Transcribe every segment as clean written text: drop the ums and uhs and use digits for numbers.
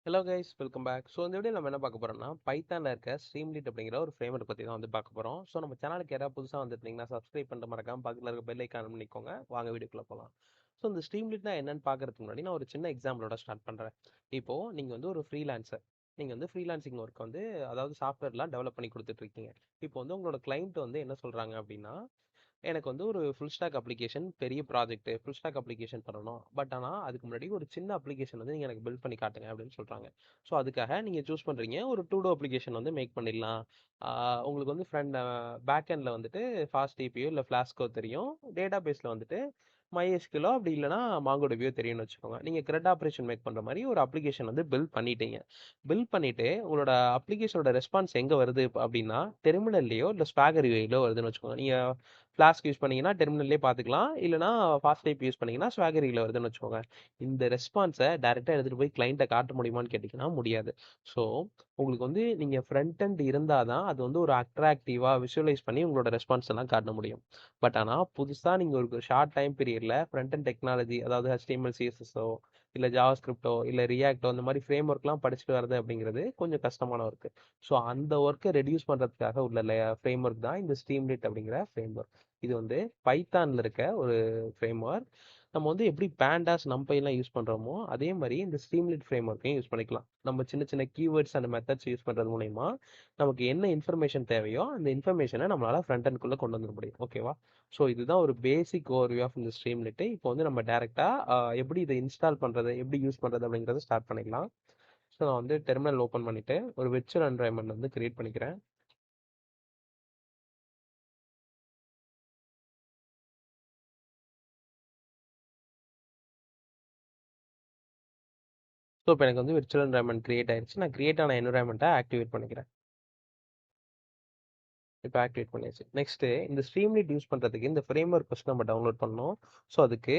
Hello guys, welcome back. So இந்த video நம்ம என்ன பார்க்க போறோம்னா, பைத்தானில் இருக்க ஸ்ட்ரீம்லீட் அப்படிங்கிற ஒரு ஃப்ரேம்வொர்க் பற்றி தான் வந்து பார்க்க போகிறோம். ஸோ நம்ம சேனலுக்கு யாராவது புதுசாக வந்துருந்தீங்கன்னா சப்ஸ்கிரைப் பண்ணிட்டு மறக்காம பக்கத்தில் இருக்க பெல் ஐக்கான் பண்ணிக்கோங்க. வாங்க வீடியோக்குள்ள போகலாம். ஸோ இந்த ஸ்ட்ரீம்லீட்னா என்னன்னு பார்க்கறதுக்கு முன்னாடி நான் ஒரு சின்ன எக்ஸாம்பிளோட ஸ்டார்ட் பண்ணுறேன். இப்போது நீங்கள் வந்து ஒரு ஃப்ரீலான்சர். நீங்கள் வந்து ஃப்ரீலான்சிங் ஒர்க் வந்து அதாவது சாஃப்ட்வேர்லாம் டெவலப் பண்ணி கொடுத்துட்ருக்கீங்க. இப்போ வந்து உங்களோட கிளைண்ட் வந்து என்ன சொல்கிறாங்க அப்படின்னா, எனக்கு வந்து ஒரு ஃபுல் ஸ்டாக் அப்ளிகேஷன் பெரிய ப்ராஜெக்ட் ஃபுல் ஸ்டாக் அப்ளிகேஷன் பண்ணணும். பட் ஆனால் அதுக்கு முன்னாடி ஒரு சின்ன அப்ளிகேஷன் வந்து நீங்கள் எனக்கு பில்ட் பண்ணி காட்டுங்க அப்படின்னு சொல்கிறாங்க. ஸோ அதுக்காக நீங்கள் சூஸ் பண்ணுறீங்க ஒரு டூடோ அப்ளிகேஷன் வந்து மேக் பண்ணிடலாம். உங்களுக்கு வந்து பேக் எண்டில் வந்துட்டு ஃபாஸ்ட் ஏபியோ இல்லை ஃப்ளாஸ்கோ தெரியும். டேட்டா பேஸில் வந்துட்டு MySQL அப்படி இல்லைனா MongoDB தெரியும்னு வச்சுக்கோங்க. நீங்கள் க்ரெட் ஆப்ரேஷன் மேக் பண்ணுற மாதிரி ஒரு அப்ளிகேஷன் வந்து பில்ட் பண்ணிட்டீங்க. பில்ட் பண்ணிவிட்டு உங்களோட அப்ளிகேஷனோட ரெஸ்பான்ஸ் எங்கே வருது அப்படின்னா டெர்மினல்லையோ இல்லை ஸ்வாகர் யூஐலையோ வருதுன்னு வச்சுக்கோங்க. நீங்கள் ஃப்ளாஸ்க் யூஸ் பண்ணீங்கன்னா டெர்மினல்லே பார்த்துக்கலாம். இல்லைனா ஃபாஸ்ட் டைப் யூஸ் பண்ணீங்கன்னா ஸ்வாகரியில் வருதுன்னு வச்சுக்கோங்க. இந்த ரெஸ்பான்ஸை டேரெக்டாக எடுத்துகிட்டு போய் கிளைண்ட்டை காட்ட முடியுமான்னு கேட்டிங்கன்னா முடியாது. ஸோ உங்களுக்கு வந்து நீங்கள் ஃப்ரண்ட் எண்ட் இருந்தால் தான் அது வந்து ஒரு அட்ராக்டிவாக விஷுவலைஸ் பண்ணி உங்களோட ரெஸ்பான்ஸ் எல்லாம் காட்ட முடியும். பட் ஆனால் புதுசாக நீங்கள் ஒரு ஷார்ட் டைம் பீரியடில் ஃப்ரண்ட் எண்ட் டெக்னாலஜி அதாவது HTML CSSஓ இல்லை ஜாவா ஸ்கிரிப்டோ இல்லை ரியாக்டோ இந்த மாதிரி ஃப்ரேம் ஒர்க்லாம் படிச்சுட்டு வரது அப்படிங்கிறது கொஞ்சம் கஷ்டமான ஒர்க்கு. ஸோ அந்த ஒர்க்கை ரெடியூஸ் பண்ணுறதுக்காக உள்ள ஃப்ரேம் ஒர்க் தான் இந்த ஸ்ட்ரீம்லீட் அப்படிங்கிற ஃப்ரேம் ஒர்க். இது வந்து பைத்தானில் இருக்க ஒரு ஃப்ரேம் ஒர்க். நம்ம வந்து எப்படி பேண்டாஸ் நம்பைலாம் யூஸ் பண்ணுறோமோ அதே மாதிரி இந்த ஸ்ட்ரீம்லீட் ஃப்ரேம் ஒர்க்கையும் யூஸ் பண்ணிக்கலாம். நம்ம சின்ன சின்ன கீவேர்ட்ஸ் அண்ட் மெத்தட்ஸ் யூஸ் பண்ணுறது மூலயமா நமக்கு என்ன இன்ஃபர்மேஷன் தேவையோ அந்த இன்ஃபர்மேஷனை நம்மளால் ஃப்ரண்ட் எண்ட்குள்ளே கொண்டு வந்துட முடியும். ஓகேவா? ஸோ இதுதான் ஒரு பேசிக் ஓவர்வியூ ஆஃப் இந்த ஸ்ட்ரீம்லெட்டு. இப்போ வந்து நம்ம டேரெக்டாக எப்படி இதை இன்ஸ்டால் பண்ணுறது எப்படி யூஸ் பண்ணுறது அப்படிங்கிறத ஸ்டார்ட் பண்ணிக்கலாம். ஸோ நான் வந்து டெர்மினல் ஓப்பன் பண்ணிவிட்டு ஒரு விர்ச்சுவல் என்வைரன்மெண்ட் வந்து கிரியேட் பண்ணிக்கிறேன். ஸோ இப்போ எனக்கு வந்து விர்ச்சுவல் என்வைரன்மெண்ட் கிரியேட் ஆயிடுச்சு. நான் கிரியேட் ஆன என்வைரன்மெண்ட்டை ஆக்டிவேட் பண்ணிக்கிறேன். இப்போ ஆக்டிவேட் பண்ணியாச்சு. நெக்ஸ்ட்டு இந்த ஸ்ட்ரீம்லீட் யூஸ் பண்ணுறதுக்கு இந்த ஃப்ரேம் ஒர்க் ஃபஸ்ட் நம்ம டவுன்லோட் பண்ணணும். ஸோ அதுக்கு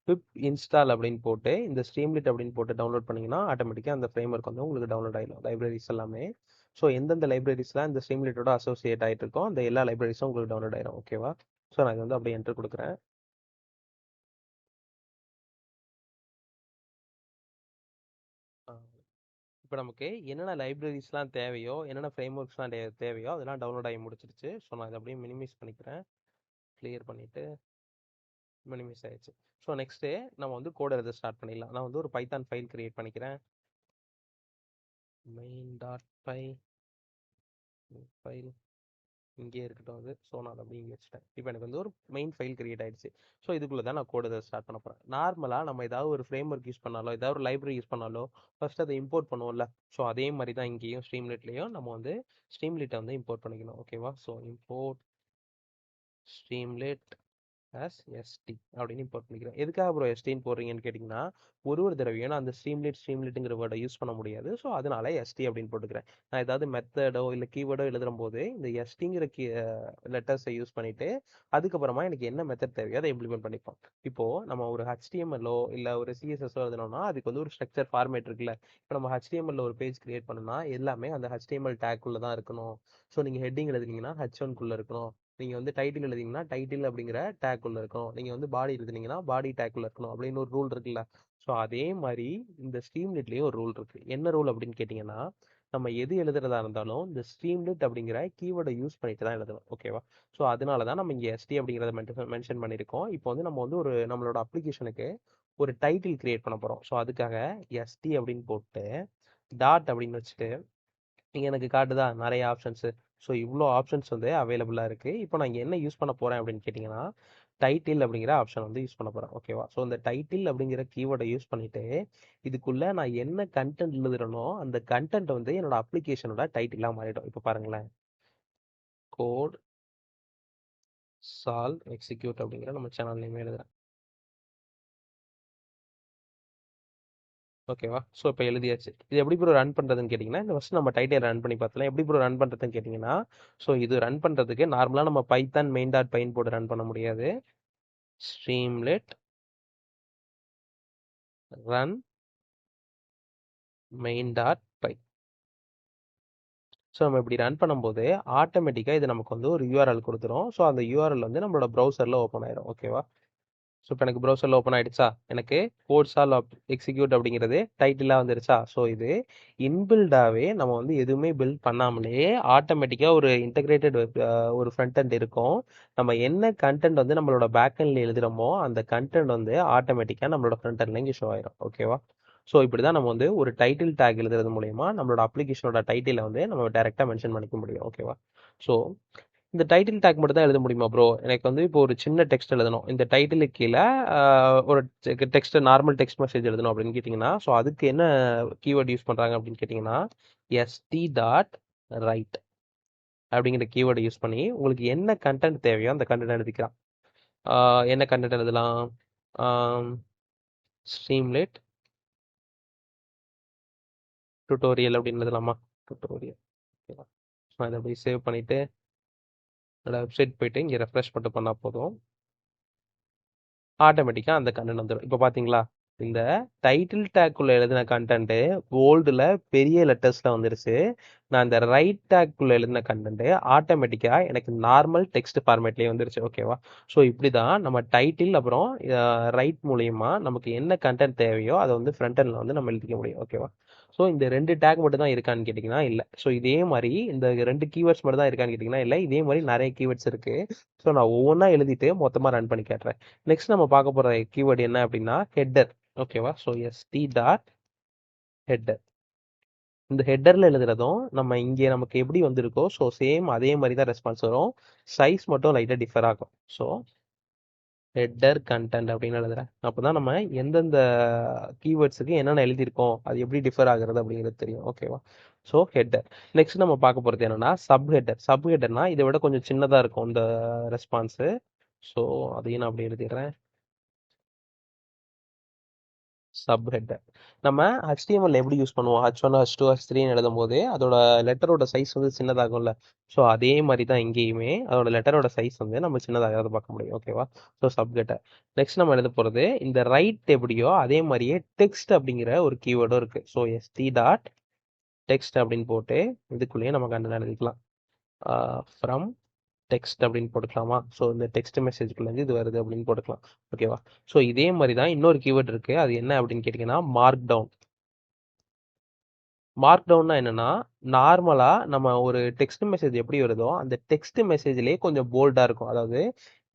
பிப் இன்ஸ்டால் அப்படின்னு போட்டு இந்த ஸ்ட்ரீம்லீட் அப்படின்னு போட்டு டவுன்லோட் பண்ணிங்கன்னா ஆட்டோமேட்டிக்காக அந்த ஃப்ரேம் ஒர்க் வந்து உங்களுக்கு டவுன்லோட் ஆகிடும். லைப்ரரிஸ் எல்லாமே. ஸோ எந்தெந்த லைப்ரரிஸ்லாம் இந்த ஸ்ட்ரீம்லீட்டோட அசோசியேட் ஆகிட்டு இருக்கோ அந்த எல்லா லைப்ரரிஸும் உங்களுக்கு டவுன்லோட் ஆயிடும். ஓகேவா? ஸோ நான் இது வந்து அப்படியே என்டர் கொடுக்குறேன். இப்போ நமக்கு என்னென்ன லைப்ரரிஸ்லாம் தேவையோ என்னென்ன ஃப்ரேம் ஒர்க்ஸ்லாம் தேவையோ அதெல்லாம் டவுன்லோட் ஆகி முடிச்சிருச்சு. ஸோ நான் இதை அப்படியே மினிமைஸ் பண்ணிக்கிறேன். கிளியர் பண்ணிவிட்டு மினிமைஸ் ஆயிடுச்சு. ஸோ நெக்ஸ்ட்டு நம்ம வந்து கோட் எழுத ஸ்டார்ட் பண்ணிடலாம். நான் வந்து ஒரு பைத்தான் ஃபைல் கிரியேட் பண்ணிக்கிறேன். main.py ஃபைல் இங்கே இருக்கட்டும் அது. ஸோ நான் அதை அப்படியே இங்கே வச்சுட்டேன். இப்போ எனக்கு வந்து ஒரு மெயின் ஃபைல் கிரியேட் ஆயிடுச்சு. ஸோ இதுக்குள்ளே தான் நான் கோட் எழுத ஸ்டார்ட் பண்ண போகிறேன். நார்மலாக நம்ம ஏதாவது ஒரு ஃப்ரேம் ஒர்க் யூஸ் பண்ணாலோ ஏதாவது ஒரு லைப்ரரி யூஸ் பண்ணாலோ ஃபர்ஸ்ட் அதை இம்போர்ட் பண்ணுவோம்ல. ஸோ அதே மாதிரி தான் இங்கேயும் ஸ்ட்ரீம்லெட்லேயும் நம்ம வந்து ஸ்ட்ரீம்லெட்டை வந்து இம்போர்ட் பண்ணிக்கணும். ஓகேவா? ஸோ இம்போர்ட் ஸ்ட்ரீம்லெட் ST அப்படின்னு இம்போர்ட் பண்ணிக்கிறேன். எதுக்காக ப்ரோ STன்னு போடுறீங்கன்னு கேட்டிங்கன்னா ஒரு தடவையும் நான் அந்த ஸ்ட்ரீம்லெட்டுங்கிற வேர்டை யூஸ் பண்ண முடியாது. ஸோ அதனால ST அப்படின்னு போட்டுக்கிறேன். நான் ஏதாவது மெத்தடோ இல்லை கீவேர்டோ எழுதும் போது இந்த STங்கிற லெட்டர்ஸை யூஸ் பண்ணிட்டு அதுக்கப்புறமா எனக்கு என்ன மெத்தட் தேவையோ அதை இம்ப்ளிமெண்ட் பண்ணிப்போம். இப்போ நம்ம ஒரு HTMLஓ இல்லை ஒரு CSSஓ எழுதணும்னா அதுக்கு வந்து ஒரு ஸ்ட்ரக்சர் ஃபார்மேட் இருக்குல்ல. இப்போ நம்ம HTML ஒரு பேஜ் கிரியேட் பண்ணணும்னா எல்லாமே அந்த HTML டேக்குள்ளே தான் இருக்கணும். ஸோ நீங்கள் ஹெட்டிங் எழுதுனீங்கன்னா H1குள்ளே இருக்கணும். நீங்கள் வந்து டைட்டில் எழுதிங்கன்னா டைட்டில் அப்படிங்கிற டேக் உள்ள இருக்கும். நீங்கள் வந்து பாடி எழுதினீங்கன்னா பாடி டேக் உள்ள இருக்கணும் அப்படின்னு ஒரு ரூல் இருக்குல்ல. ஸோ அதே மாதிரி இந்த ஸ்ட்ரீம்லெட்லேயும் ஒரு ரூல் இருக்குது. என்ன ரூல் அப்படின்னு கேட்டிங்கன்னா நம்ம எது எழுதுறதா இருந்தாலும் இந்த ஸ்ட்ரீம்லெட் அப்படிங்கிற கீவேர்டை யூஸ் பண்ணிட்டு தான் எழுதணும். ஓகேவா? ஸோ அதனால தான் நம்ம இங்கே ST அப்படிங்கிறத மென்ஷன் பண்ணியிருக்கோம். இப்போ வந்து நம்ம வந்து ஒரு நம்மளோட அப்ளிகேஷனுக்கு ஒரு டைட்டில் கிரியேட் பண்ண போகிறோம். ஸோ அதுக்காக ST அப்படின்னு போட்டு டாட் அப்படின்னு வச்சுட்டு இங்கே எனக்கு காட்டுதா நிறைய ஆப்ஷன்ஸு. ஸோ இவ்வளோ ஆப்ஷன்ஸ் வந்து அவைலபிளாக இருக்குது. இப்போ நான் இங்கே என்ன யூஸ் பண்ண போகிறேன் அப்படின்னு கேட்டிங்கன்னா டைட்டில் அப்படிங்கிற ஆப்ஷன் வந்து யூஸ் பண்ண போகிறேன். ஓகேவா? ஸோ இந்த டைட்டில் அப்படிங்கிற கீவேர்டை யூஸ் பண்ணிவிட்டு இதுக்குள்ளே நான் என்ன கண்டென்ட் எழுதுறனோ அந்த கண்டென்ட் வந்து என்னோட அப்ளிகேஷனோட டைட்டிலாக மாறிடும். இப்போ பாருங்களேன், கோட் சால்வ் எக்ஸிக்யூட் அப்படிங்கிற நம்ம சேனல் நேம் எழுதுறேன். ஓகேவா? ஸோ இப்போ எழுதியாச்சு. இது எப்படி ப்ரோ ரன் பண்ணுறதுன்னு கேட்டிங்கன்னா இந்த ஃபஸ்ட் நம்ம டைட்டில் ரன் பண்ணி பார்த்தலாம். எப்படி ப்ரோ ரன் பண்ணுறதுன்னு கேட்டிங்கன்னா ஸோ இது ரன் பண்ணுறதுக்கு நார்மலாக நம்ம பைத்தான் main.py போட்டு ரன் பண்ண முடியாது. ஸ்ட்ரீம்லெட் ரன் main.py. ஸோ நம்ம இப்படி ரன் பண்ணும்போது ஆட்டோமேட்டிக்காக இது நமக்கு வந்து ஒரு URL கொடுத்துரும். ஸோ அந்த URL வந்து நம்மளோட ப்ரௌசரில் ஓப்பன் ஆயிரும். ஓகேவா? ஸோ இப்போ எனக்கு ப்ரௌசரில் ஓப்பன் ஆகிடுச்சா, எனக்கு கோட் சால் எக்ஸிக்யூட் அப்படிங்கிறது டைட்டிலாக வந்துருச்சா. ஸோ இது இன்பில்டாகவே நம்ம வந்து எதுவுமே பில்ட் பண்ணாமலே ஆட்டோமேட்டிக்காக ஒரு இன்டகிரேட்டட் ஒரு ஃப்ரண்ட் எண்ட் இருக்கும். நம்ம என்ன கண்டென்ட் வந்து நம்மளோட பேக் எண்டில் எழுதுகிறோமோ அந்த கண்டென்ட் வந்து ஆட்டோமேட்டிக்காக நம்மளோட ஃப்ரண்ட் எண்ட்ல இங்கே ஷோ ஆயிரும். ஓகேவா. ஸோ இப்படி தான் நம்ம வந்து ஒரு டைட்டில் டேக் எழுதுறது மூலயமா நம்மளோட அப்ளிகேஷனோட டைட்டிலை வந்து நம்ம டேரெக்டாக மென்ஷன் பண்ணிக்க முடியும். ஓகேவா. ஸோ இந்த டைட்டில் டேக் மட்டும் தான் எழுத முடியுமா ப்ரோ? எனக்கு வந்து இப்போ ஒரு சின்ன டெக்ஸ்ட் எழுதணும். இந்த டைட்டிலுக்கு கீழே ஒரு டெக்ஸ்ட் நார்மல் டெக்ஸ்ட் மெசேஜ் எழுதணும் அப்படின்னு கேட்டிங்கன்னா, ஸோ அதுக்கு என்ன கீவேர்ட் யூஸ் பண்ணுறாங்க அப்படின்னு கேட்டிங்கன்னா, எஸ்டி டாட் ரைட் அப்படிங்கிற கீவேர்டை யூஸ் பண்ணி உங்களுக்கு என்ன கண்டென்ட் தேவையோ அந்த கண்டென்ட் எழுதிக்கலாம். என்ன கண்டென்ட் எழுதலாம்? ஸ்ட்ரீம்லெட் டுட்டோரியல் அப்படின்னு எழுதலாமா? டுட்டோரியல். ஓகேவா. நான் இதை அப்படியே சேவ் பண்ணிவிட்டு என்னோட வெப்சைட் போயிட்டு இங்கே ரெஃப்ரெஷ் மட்டும் பண்ணால் போதும். ஆட்டோமேட்டிக்காக அந்த கண்டென்ட் வந்துடும். இப்போ பார்த்தீங்களா, இந்த டைட்டில் டேக்குள்ளே எழுதின கண்டென்ட்டு போல்டில் பெரிய லெட்டர்ஸில் வந்துருச்சு. நான் இந்த ரைட் டேக்குள்ளே எழுதின கண்டென்ட்டு ஆட்டோமேட்டிக்காக எனக்கு நார்மல் டெக்ஸ்ட் ஃபார்மேட்லேயே வந்துருச்சு. ஓகேவா. ஸோ இப்படி தான் நம்ம டைட்டில் அப்புறம் ரைட் மூலியமா நமக்கு என்ன கண்டென்ட் தேவையோ அதை வந்து ஃப்ரண்ட் எண்டில் வந்து நம்ம எழுதிக்க முடியும். ஓகேவா. ஸோ இந்த 2 டேக் மட்டும் தான் இருக்கான்னு கேட்டிங்கன்னா இல்லை. ஸோ இதே மாதிரி இந்த 2 கீவேர்ட்ஸ் மட்டும் தான் இருக்கான்னு கேட்டிங்கன்னா இல்லை. இதே மாதிரி நிறைய கீவேர்ட்ஸ் இருக்குது. ஸோ நான் ஒவ்வொன்றா எழுதிட்டு மொத்தமாக ரன் பண்ணி கேட்டுறேன். நெக்ஸ்ட் நம்ம பார்க்க போகிற கீவேர்டு என்ன அப்படின்னா ஹெட்டர். ஓகேவா. So ST dot header. இந்த ஹெட்டரில் எழுதுறதும் நம்ம இங்கே நமக்கு எப்படி வந்திருக்கோ ஸோ சேம் அதே மாதிரி தான் ரெஸ்பான்ஸ் வரும். சைஸ் மட்டும் லைட்டாக டிஃபர் ஆகும். ஸோ ஹெட்டர் கண்டென்ட் அப்படின்னு எழுதுறேன். அப்போ தான் நம்ம எந்தெந்த கீவேர்ட்ஸுக்கு என்னென்ன எழுதியிருக்கோம் அது எப்படி டிஃபர் ஆகுறது அப்படிங்கிறது தெரியும். ஓகேவா. So header. நெக்ஸ்ட் நம்ம பார்க்க போகிறது என்னென்னா சப் ஹெட்டர். சப் ஹெட்டர்னா இதை விட கொஞ்சம் சின்னதாக இருக்கும் இந்த ரெஸ்பான்ஸு. ஸோ அதையும் நான் அப்படி எழுதிடுறேன். Sub header. நம்ம HTML எப்படி யூஸ் பண்ணுவோம், H1 H2 H3ன்னு எழுதும் போது அதோட லெட்டரோட சைஸ் வந்து சின்னதாகும்ல. ஸோ அதே மாதிரி தான் இங்கேயுமே அதோட லெட்டரோட சைஸ் வந்து நம்ம சின்னதாக பார்க்க முடியும். ஓகேவா. So sub header. நெக்ஸ்ட் நம்ம எழுத போகிறது இந்த ரைட் எப்படியோ அதே மாதிரியே டெக்ஸ்ட் அப்படிங்கிற ஒரு கீவேர்டும் இருக்குது. ஸோ எஸ்டி டாட் டெக்ஸ்ட் அப்படின்னு போட்டு இதுக்குள்ளேயே நம்ம கண்டென்ட் எழுதிக்கலாம். ஃப்ரம் டெக்ஸ்ட் அப்படின்னு போட்டுக்கலாமா. ஸோ இந்த டெக்ஸ்ட் மெசேஜ்குள்ளேருந்து இது வருது அப்படின்னு போட்டுக்கலாம். ஓகேவா. ஸோ இதே மாதிரி தான் இன்னொரு கீவேர்ட் இருக்குது. அது என்ன அப்படின்னு கேட்டிங்கன்னா மார்க் டவுன். மார்க் டவுன்னா என்னன்னா நார்மலாக நம்ம ஒரு டெக்ஸ்ட் மெசேஜ் எப்படி வருதோ அந்த டெக்ஸ்ட் மெசேஜ்லேயே கொஞ்சம் போல்டாக இருக்கும். அதாவது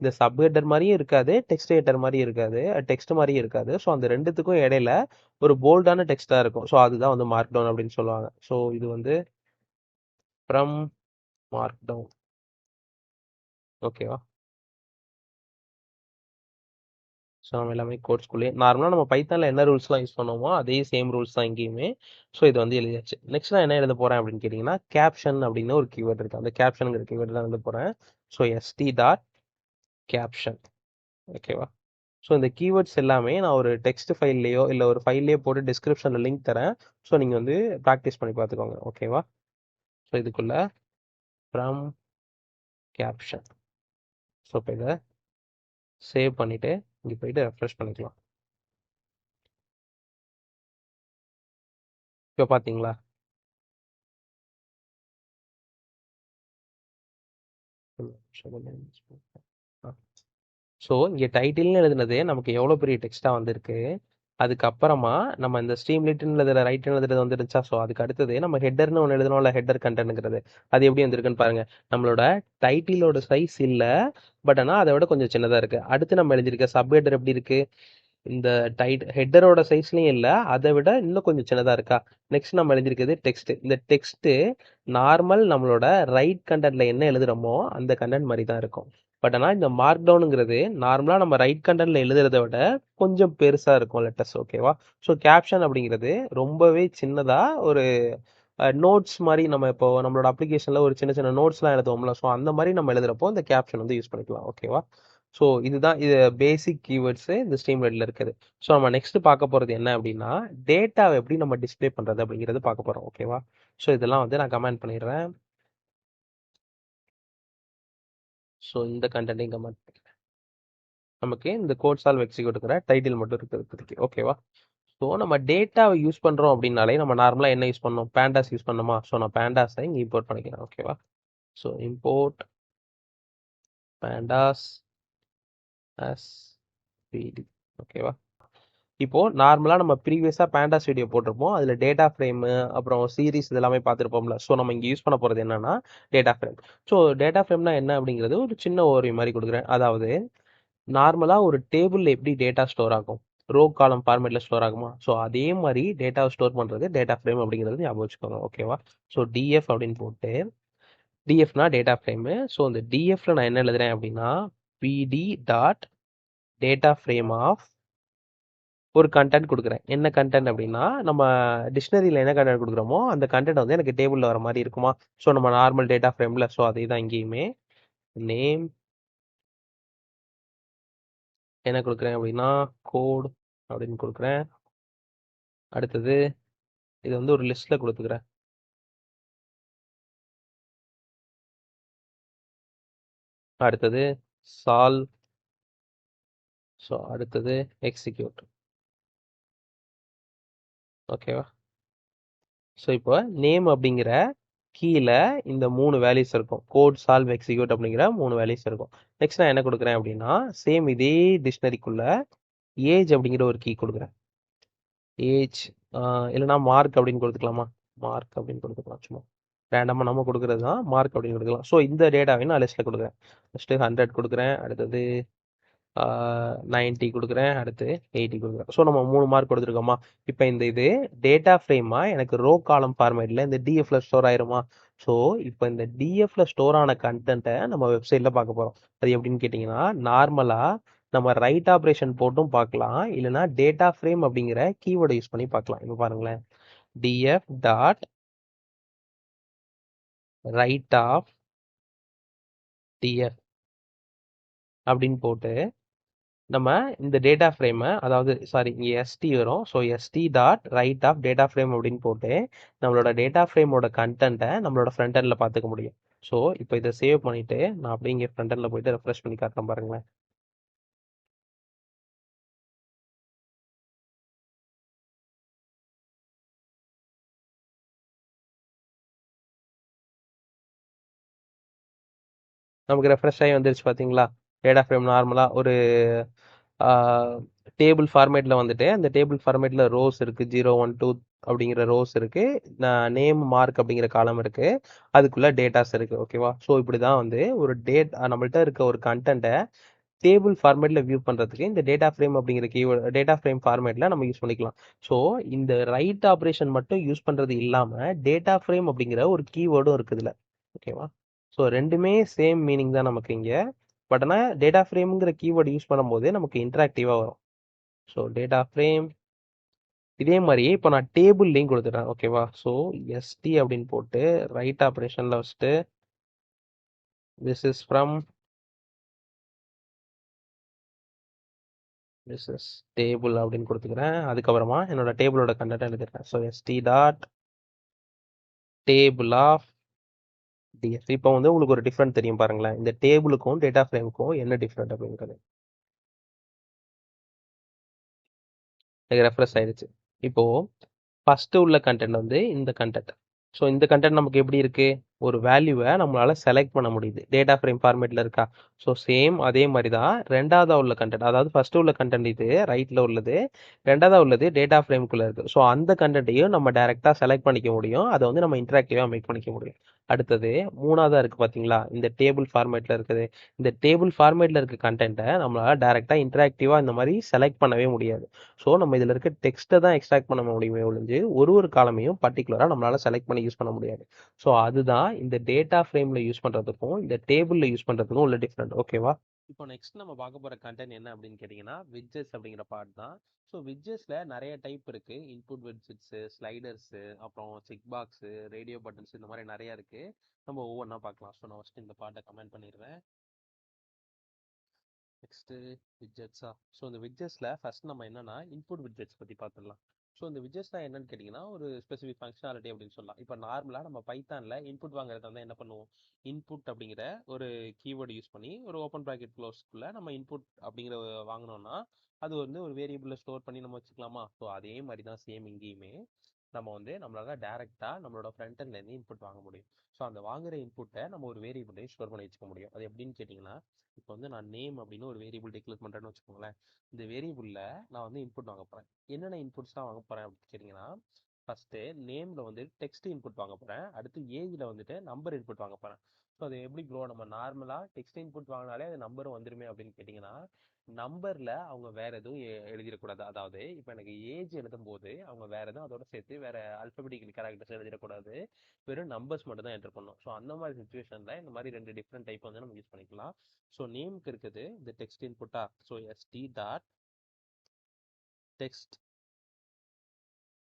இந்த சப் ஹெட்டர் மாதிரியும் இருக்காது, டெக்ஸ்ட் ஹெட்டர் மாதிரியும் இருக்காது, டெக்ஸ்ட் மாதிரியும் இருக்காது. ஸோ அந்த ரெண்டுத்துக்கும் இடையில ஒரு போல்டான டெக்ஸ்ட்டாக இருக்கும். ஸோ அதுதான் வந்து மார்க் டவுன் அப்படின்னு சொல்லுவாங்க. ஸோ இது வந்து ஃப்ரம் மார்க் டவுன். ஓகேவா. ஸோ நம்ம எல்லாமே கோட்ஸ்குள்ளேயே நார்மலாக நம்ம பைத்தானில் என்ன ரூல்ஸ்லாம் யூஸ் பண்ணுவோமோ அதே சேம் ரூல்ஸ் தான் இங்கேயுமே. ஸோ இது வந்து எழுதியாச்சு. நெக்ஸ்ட் நான் என்ன எழுத போகிறேன் அப்படின்னு கேட்டிங்கன்னா கேப்ஷன் அப்படின்னு ஒரு கீவேர்ட் இருக்குது. அந்த கேப்ஷனுங்கிற கீவேர்டு தான் எழுத போகிறேன். So ST dot caption. ஓகேவா. ஸோ இந்த கீவேர்ட்ஸ் எல்லாமே நான் ஒரு டெக்ஸ்ட் ஃபைல்லையோ இல்லை ஒரு ஃபைல்லையோ போட்டு டிஸ்கிரிப்ஷனில் லிங்க் தரேன். ஸோ நீங்கள் வந்து ப்ராக்டிஸ் பண்ணி பார்த்துக்கோங்க. ஓகேவா. ஸோ இதுக்குள்ள ஃப்ரம் கேப்ஷன். ஸோ இப்போ இதை சேவ் பண்ணிவிட்டு இங்கே போயிட்டு ரெஃப்ரெஷ் பண்ணிக்கலாம். இப்போ பார்த்தீங்களா. ஸோ இங்கே டைட்டில்னு எழுதுனது நமக்கு எவ்வளோ பெரிய டெக்ஸ்ட்டாக வந்திருக்கு. அதுக்கப்புறமா நம்ம இந்த ஸ்ட்ரீம்லிட்னு எழுதுற ரைட்னு எழுதுறது வந்துருச்சா. ஸோ அதுக்கு அடுத்தது நம்ம ஹெட்டர்னு ஒன்று எழுதணும்ல, ஹெட்டர் கண்டென்ட்ங்கிறது அது எப்படி வந்திருக்குன்னு பாருங்க. நம்மளோட டைட்டிலோட சைஸ் இல்லை, பட் ஆனால் அதை விட கொஞ்சம் சின்னதாக இருக்குது. அடுத்து நம்ம எழுதியிருக்க சப் ஹெட்டர் எப்படி இருக்குது, இந்த ஹெட்டரோட சைஸ்லையும் இல்லை, அதை விட இன்னும் கொஞ்சம் சின்னதாக இருக்கா. நெக்ஸ்ட் நம்ம எழுதியிருக்கிறது டெக்ஸ்ட். இந்த டெக்ஸ்ட்டு நார்மல் நம்மளோட ரைட் கண்டென்ட்ல என்ன எழுதுறோமோ அந்த கண்டென்ட் மாதிரி தான் இருக்கும். பட் ஆனால் இந்த மார்க் டவுனுங்கிறது நார்மலாக நம்ம ரைட் கண்டென்ட்ல எழுதுறத விட கொஞ்சம் பெருசாக இருக்கும் லெட்டர்ஸ். ஓகேவா. ஸோ கேப்ஷன் அப்படிங்கிறது ரொம்பவே சின்னதாக ஒரு நோட்ஸ் மாதிரி நம்ம இப்போ நம்மளோட அப்ளிகேஷனில் ஒரு சின்ன சின்ன நோட்ஸ்லாம் எழுதுவோம்ல. ஸோ அந்த மாதிரி நம்ம எழுதுறப்போ இந்த கேப்ஷன் வந்து யூஸ் பண்ணிக்கலாம். ஓகேவா. ஸோ இதுதான் இது பேசிக் கீவேர்ட்ஸு இந்த ஸ்ட்ரீம்லைட்டில் இருக்குது. ஸோ நம்ம நெக்ஸ்ட் பார்க்க போகிறது என்ன அப்படின்னா டேட்டாவை எப்படி நம்ம டிஸ்பிளே பண்ணுறது அப்படிங்கிறது பார்க்க போகிறோம். ஓகேவா. ஸோ இதெல்லாம் வந்து நான் கமெண்ட் பண்ணிடுறேன். ஸோ இந்த கண்டென்ட்டையும் கமெண்ட் பண்ணிடுறேன். நமக்கு இந்த கோட் சால்வ் எக்ஸிக்யூட்டுங்கிற டைட்டில் மட்டும் இருக்கிறதுக்கு. ஓகேவா. ஸோ நம்ம டேட்டாவை யூஸ் பண்ணுறோம் அப்படின்னாலே நம்ம நார்மலாக என்ன யூஸ் பண்ணோம், பேண்டாஸ் யூஸ் பண்ணோமா. ஸோ நான் பேண்டாஸை இங்கே இம்போர்ட் பண்ணிக்கிறேன். ஓகேவா. ஸோ இம்போர்ட் பேண்டாஸ் as பிடி. ஓகேவா? இப்போ நார்மலா நம்ம ப்ரீவியஸா பேண்டாஸ் வீடியோ போட்டிருப்போம். அதுல டேட்டா ஃப்ரேமு அப்புறம் சீரிஸ் இதெல்லாமே பார்த்துருப்போம்ல. ஸோ நம்ம இங்க யூஸ் பண்ண போறது என்னன்னா டேட்டா ஃப்ரேம். ஸோ டேட்டா ஃப்ரேம்னா என்ன அப்படிங்கிறது ஒரு சின்ன ஓவர்வியூ மாதிரி கொடுக்குறேன். அதாவது நார்மலா ஒரு டேபிள்ல எப்படி டேட்டா ஸ்டோர் ஆகும், ரோ காலம் ஃபார்மேட்ல ஸ்டோர் ஆகுமா? ஸோ அதே மாதிரி டேட்டாவை ஸ்டோர் பண்றது டேட்டா ஃப்ரேம் அப்படிங்கிறது ஞாபகம் வச்சுக்கோங்க. ஓகேவா? ஸோ டிஎஃப் அப்படின்னு போட்டு டிஎஃப்னா டேட்டா ஃப்ரேமு. ஸோ இந்த டிஎஃப்ல நான் என்ன எழுதுறேன் அப்படின்னா பிடி டாட் டேட்டா ஃப்ரேம் ஆஃப் ஒரு கண்டென்ட் கொடுக்குறேன். என்ன கண்டென்ட் அப்படின்னா நம்ம டிக்ஷனரியில் என்ன கண்டென்ட் கொடுக்குறோமோ அந்த கண்டென்ட் வந்து எனக்கு டேபிளில் வர மாதிரி இருக்குமா? ஸோ நம்ம நார்மல் டேட்டா ஃப்ரேமில் ஸோ அதே தான் இங்கேயுமே நேம் என்ன கொடுக்குறேன் அப்படின்னா கோட் அப்படின்னு கொடுக்குறேன். அடுத்தது இது வந்து ஒரு லிஸ்ட்டில் கொடுத்துக்கிறேன். அடுத்தது சால்வ். ஸோ அடுத்தது எக்ஸிக்யூட். ஓகேவா? ஸோ இப்போ நேம் அப்படிங்கிற கீழே இந்த 3 வேல்யூஸ் இருக்கும். கோட் சால்வ் எக்ஸிக்யூட் அப்படிங்கிற 3 வேல்யூஸ் இருக்கும். நெக்ஸ்ட் நான் என்ன கொடுக்குறேன் அப்படின்னா சேம் இதே டிக்ஷனரிக்குள்ள ஏஜ் அப்படிங்கிற ஒரு கீ கொடுக்குறேன். ஏஜ் இல்லைனா மார்க் அப்படின்னு கொடுத்துக்கலாமா? மார்க் அப்படின்னு கொடுத்துக்கலாம். சும்மா ரேண்டமாக நம்ம கொடுக்குறது தான் மார்க் அப்படின்னு கொடுக்கலாம். ஸோ இந்த டேட்டாவை நான் லிஸ்ட்டில் கொடுக்குறேன். ஃபஸ்ட்டு 100 கொடுக்குறேன். அடுத்தது 90 கொடுக்குறேன். அடுத்து 80 கொடுக்குறேன். ஸோ நம்ம 3 மார்க் கொடுத்துருக்கோமா? இப்போ இந்த இது டேட்டா ஃப்ரேமாக எனக்கு ரோ காலம் ஃபார்மேட்டில் இந்த டிஎஃப்ல ஸ்டோர் ஆயிருமா? ஸோ இப்போ இந்த டிஎஃப்ல ஸ்டோர் ஆன கண்டென்ட்டை நம்ம வெப்சைட்டில் பார்க்க போகிறோம். அது எப்படின்னு கேட்டிங்கன்னா நார்மலாக நம்ம ரைட் ஆப்ரேஷன் போட்டும் பார்க்கலாம், இல்லைனா டேட்டா ஃப்ரேம் அப்படிங்கிற கீவேர்டை யூஸ் பண்ணி பார்க்கலாம். இப்போ பாருங்களேன், DF dot write of DF அப்படின்னு போட்டு நம்ம இந்த டேட்டா ஃப்ரேமை, அதாவது சாரி இங்கே எஸ்டி வரும். So ST dot write of data frame அப்படின்னு போட்டு நம்மளோட டேட்டா ஃப்ரேமோட கண்டென்ட்டை நம்மளோட ஃப்ரண்ட் எண்டில் பார்த்துக்க முடியும். ஸோ இப்போ இதை சேவ் பண்ணிவிட்டு நான் அப்படியே இங்கே ஃப்ரண்ட் எண்டில் போயிட்டு ரெஃப்ரெஷ் பண்ணி காட்டுறேன் பாருங்களேன். நமக்கு ரெஃப்ரெஷ் ஆகி வந்துருச்சு பார்த்தீங்களா? டேட்டா ஃப்ரேம் நார்மலாக ஒரு டேபிள் ஃபார்மேட்டில் வந்துட்டு அந்த டேபிள் ஃபார்மேட்டில் ரோஸ் இருக்குது, 0 1 2 அப்படிங்கிற ரோஸ் இருக்குது, நேம் மார்க் அப்படிங்கிற காலம் இருக்குது, அதுக்குள்ளே டேட்டாஸ் இருக்குது. ஓகேவா? ஸோ இப்படி தான் வந்து ஒரு நம்மள்ட்ட இருக்க ஒரு கண்டென்ட்டை டேபிள் ஃபார்மேட்டில் வியூ பண்ணுறதுக்கு இந்த டேட்டா ஃப்ரேம் அப்படிங்கிற கீவேர்ட் டேட்டா ஃப்ரேம் ஃபார்மேட்டில் நம்ம யூஸ் பண்ணிக்கலாம். ஸோ இந்த ரைட் ஆப்ரேஷன் மட்டும் யூஸ் பண்ணுறது இல்லாமல் டேட்டா ஃப்ரேம் அப்படிங்கிற ஒரு கீவேர்டும் இருக்குது இதில். ஓகேவா? ஸோ ரெண்டுமே சேம் மீனிங் தான் நமக்கு இங்கே. பட் ஆனால் டேட்டா ஃப்ரேம்ங்கிற கீவேர்டு யூஸ் பண்ணும்போது நமக்கு இன்ட்ராக்டிவாக வரும். ஸோ டேட்டா ஃப்ரேம் இதே மாதிரியே இப்போ நான் டேபிள் லிங்க் கொடுத்துட்றேன். ஓகேவா? ஸோ எஸ்டி அப்படின்னு போட்டு ரைட் ஆப்ரேஷனில் வச்சுட்டு this is from this is table அப்படின்னு கொடுத்துக்கிறேன். அதுக்கப்புறமா என்னோட டேபிளோட கண்டென்ட் எழுதிடுறேன். So ST dot table of DF. இப்போ வந்து உங்களுக்கு ஒரு டிஃப்ரெண்ட் தெரியும் பாருங்களேன், இந்த டேபிளுக்கும் டேட்டா ஃப்ரேமுக்கும் என்ன டிஃப்ரெண்ட் அப்படிங்கிறது. எனக்கு ரெஃப்ரெஷ் ஆயிடுச்சு. இப்போ ஃபர்ஸ்ட் உள்ள கண்டென்ட் வந்து இந்த கண்டென்ட். ஸோ இந்த கண்டென்ட் நமக்கு எப்படி இருக்கு? ஒரு வேல்யூவை நம்மளால செலக்ட் பண்ண முடியுது. டேட்டா ஃப்ரேம் ஃபார்மேட்ல இருக்கா? ஸோ சேம் அதே மாதிரி தான் ரெண்டாவதா உள்ள கண்டென்ட். அதாவது ஃபர்ஸ்ட் உள்ள கண்டென்ட் இது ரைட்ல உள்ளது, ரெண்டாவதா உள்ளது டேட்டா ஃப்ரேம்குள்ள இருக்கு. ஸோ அந்த கண்டென்ட்டையும் நம்ம டைரக்டா செலக்ட் பண்ணிக்க முடியும். அதை வந்து நம்ம இன்டராக்டிவா மேக் பண்ணிக்க முடியும். அடுத்தது மூணாவதா இருக்கு பாத்தீங்களா, இந்த டேபிள் ஃபார்மேட்ல இருக்குது. இந்த டேபிள் ஃபார்மேட்ல இருக்க கண்டென்ட்டை நம்மளால டைரக்டா இன்டராக்டிவா இந்த மாதிரி செலக்ட் பண்ணவே முடியாது. ஸோ நம்ம இதில் இருக்க டெக்ஸ்ட்டை தான் எக்ஸ்ட்ராக்ட் பண்ண முடியுமே ஒழிஞ்சு ஒரு காலமையும் பர்டிகுலராக நம்மளால செலக்ட் பண்ணி யூஸ் பண்ண முடியாது. ஸோ அதுதான் இந்த டேட்டா ஃப்ரேமில் யூஸ் பண்ணுறதுக்கும் இந்த டேபிளில் யூஸ் பண்ணுறதுக்கும் உள்ள டிஃப்ரெண்ட். ஓகேவா? இப்போ நெக்ஸ்ட் நம்ம பார்க்க போகிற கண்டென்ட் என்ன அப்படின்னு கேட்டிங்கன்னா விட்ஜெட்ஸ் அப்படிங்கிற பார்ட் தான். ஸோ விட்ஜெட்ஸில் நிறைய டைப் இருக்குது. இன்புட் விட்ஜெட்ஸு, ஸ்லைடர்ஸு, அப்புறம் செக் பாக்ஸு, ரேடியோ பட்டன்ஸ், இந்த மாதிரி நிறையா இருக்குது. நம்ம ஒவ்வொன்றா பார்க்கலாம். ஸோ நான் ஃபஸ்ட்டு இந்த பார்ட்டை கமெண்ட் பண்ணிடுறேன். நெக்ஸ்ட்டு விட்ஜெட்ஸா. ஸோ இந்த விட்ஜெட்ஸில் ஃபஸ்ட் நம்ம என்னன்னா இன்புட் விட்ஜெட்ஸ் பற்றி பார்த்துடலாம். ஸோ இந்த விட்ஜெட்ஸ்னால் என்னன்னு கேட்டிங்கன்னா ஒரு ஸ்பெசிஃபிக் ஃபங்க்ஷனாலிட்டி அப்படின்னு சொல்லலாம். இப்போ நார்மலாக நம்ம பைத்தானில் இன்புட் வாங்குறத வந்து என்ன பண்ணுவோம்? இன்புட் அப்படிங்கிற ஒரு கீவேர்டு யூஸ் பண்ணி ஒரு ஓப்பன் ப்ராக்கெட் க்ளோஸ்க்குள்ளே நம்ம இன்புட் அப்படிங்கிற வாங்கினோம்னா அது வந்து ஒரு வேரியபிளில் ஸ்டோர் பண்ணி நம்ம வச்சுக்கலாமா? ஸோ அதே மாதிரி தான் சேம் இங்கேயுமே நம்ம வந்து நம்மளால டேரெக்டாக நம்மளோட ஃப்ரண்ட் எண்ட்லேருந்து இன்புட் வாங்க முடியும். ஸோ அந்த வாங்குற இன்புட்டை நம்ம ஒரு வேரியபிளே ஸ்டோர் பண்ணி வச்சுக்க முடியும். அது எப்படின்னு கேட்டிங்கன்னா, இப்போ வந்து நான் நேம் அப்படின்னு ஒரு வேரியபிள் டிக்ளேர் பண்ணுறேன்னு வச்சுக்கோங்களேன். இந்த வேரியபிளில் நான் வந்து இன்புட் வாங்க போகிறேன். என்னென்ன இன்புட்ஸ் தான் வாங்க போகிறேன் அப்படின்னு கேட்டிங்கன்னா, ஃபஸ்ட்டு நேமில் வந்து டெக்ஸ்ட் இன்புட் வாங்க போகிறேன். அடுத்து ஏஜில் வந்துட்டு நம்பர் இன்புட் வாங்க போகிறேன். ஸோ அது எப்படி ப்ரோ, நம்ம நார்மலாக டெக்ஸ்ட் இன்புட் வாங்கினாலே அது நம்பரும் வந்துருமே அப்படின்னு கேட்டிங்கன்னா, நம்பரில் அவங்க வேற எதுவும் எழுதிடக்கூடாது. அதாவது இப்போ எனக்கு ஏஜ் எழுதும் போது அவங்க வேற எதுவும் அதோட சேர்த்து வேற அல்பபெட்டிக்கல் கேரக்டர்ஸ் எழுதிடக்கூடாது. வெறும் நம்பர்ஸ் மட்டும் தான் என்டர் பண்ணணும். ஸோ அந்த மாதிரி சுச்சுவேஷனில் இந்த மாதிரி 2 டிஃப்ரெண்ட் டைப் வந்து நம்ம யூஸ் பண்ணிக்கலாம். ஸோ நேமுக்கு இருக்குது இந்த டெக்ஸ்ட் இன்புட்டா. So ST dot text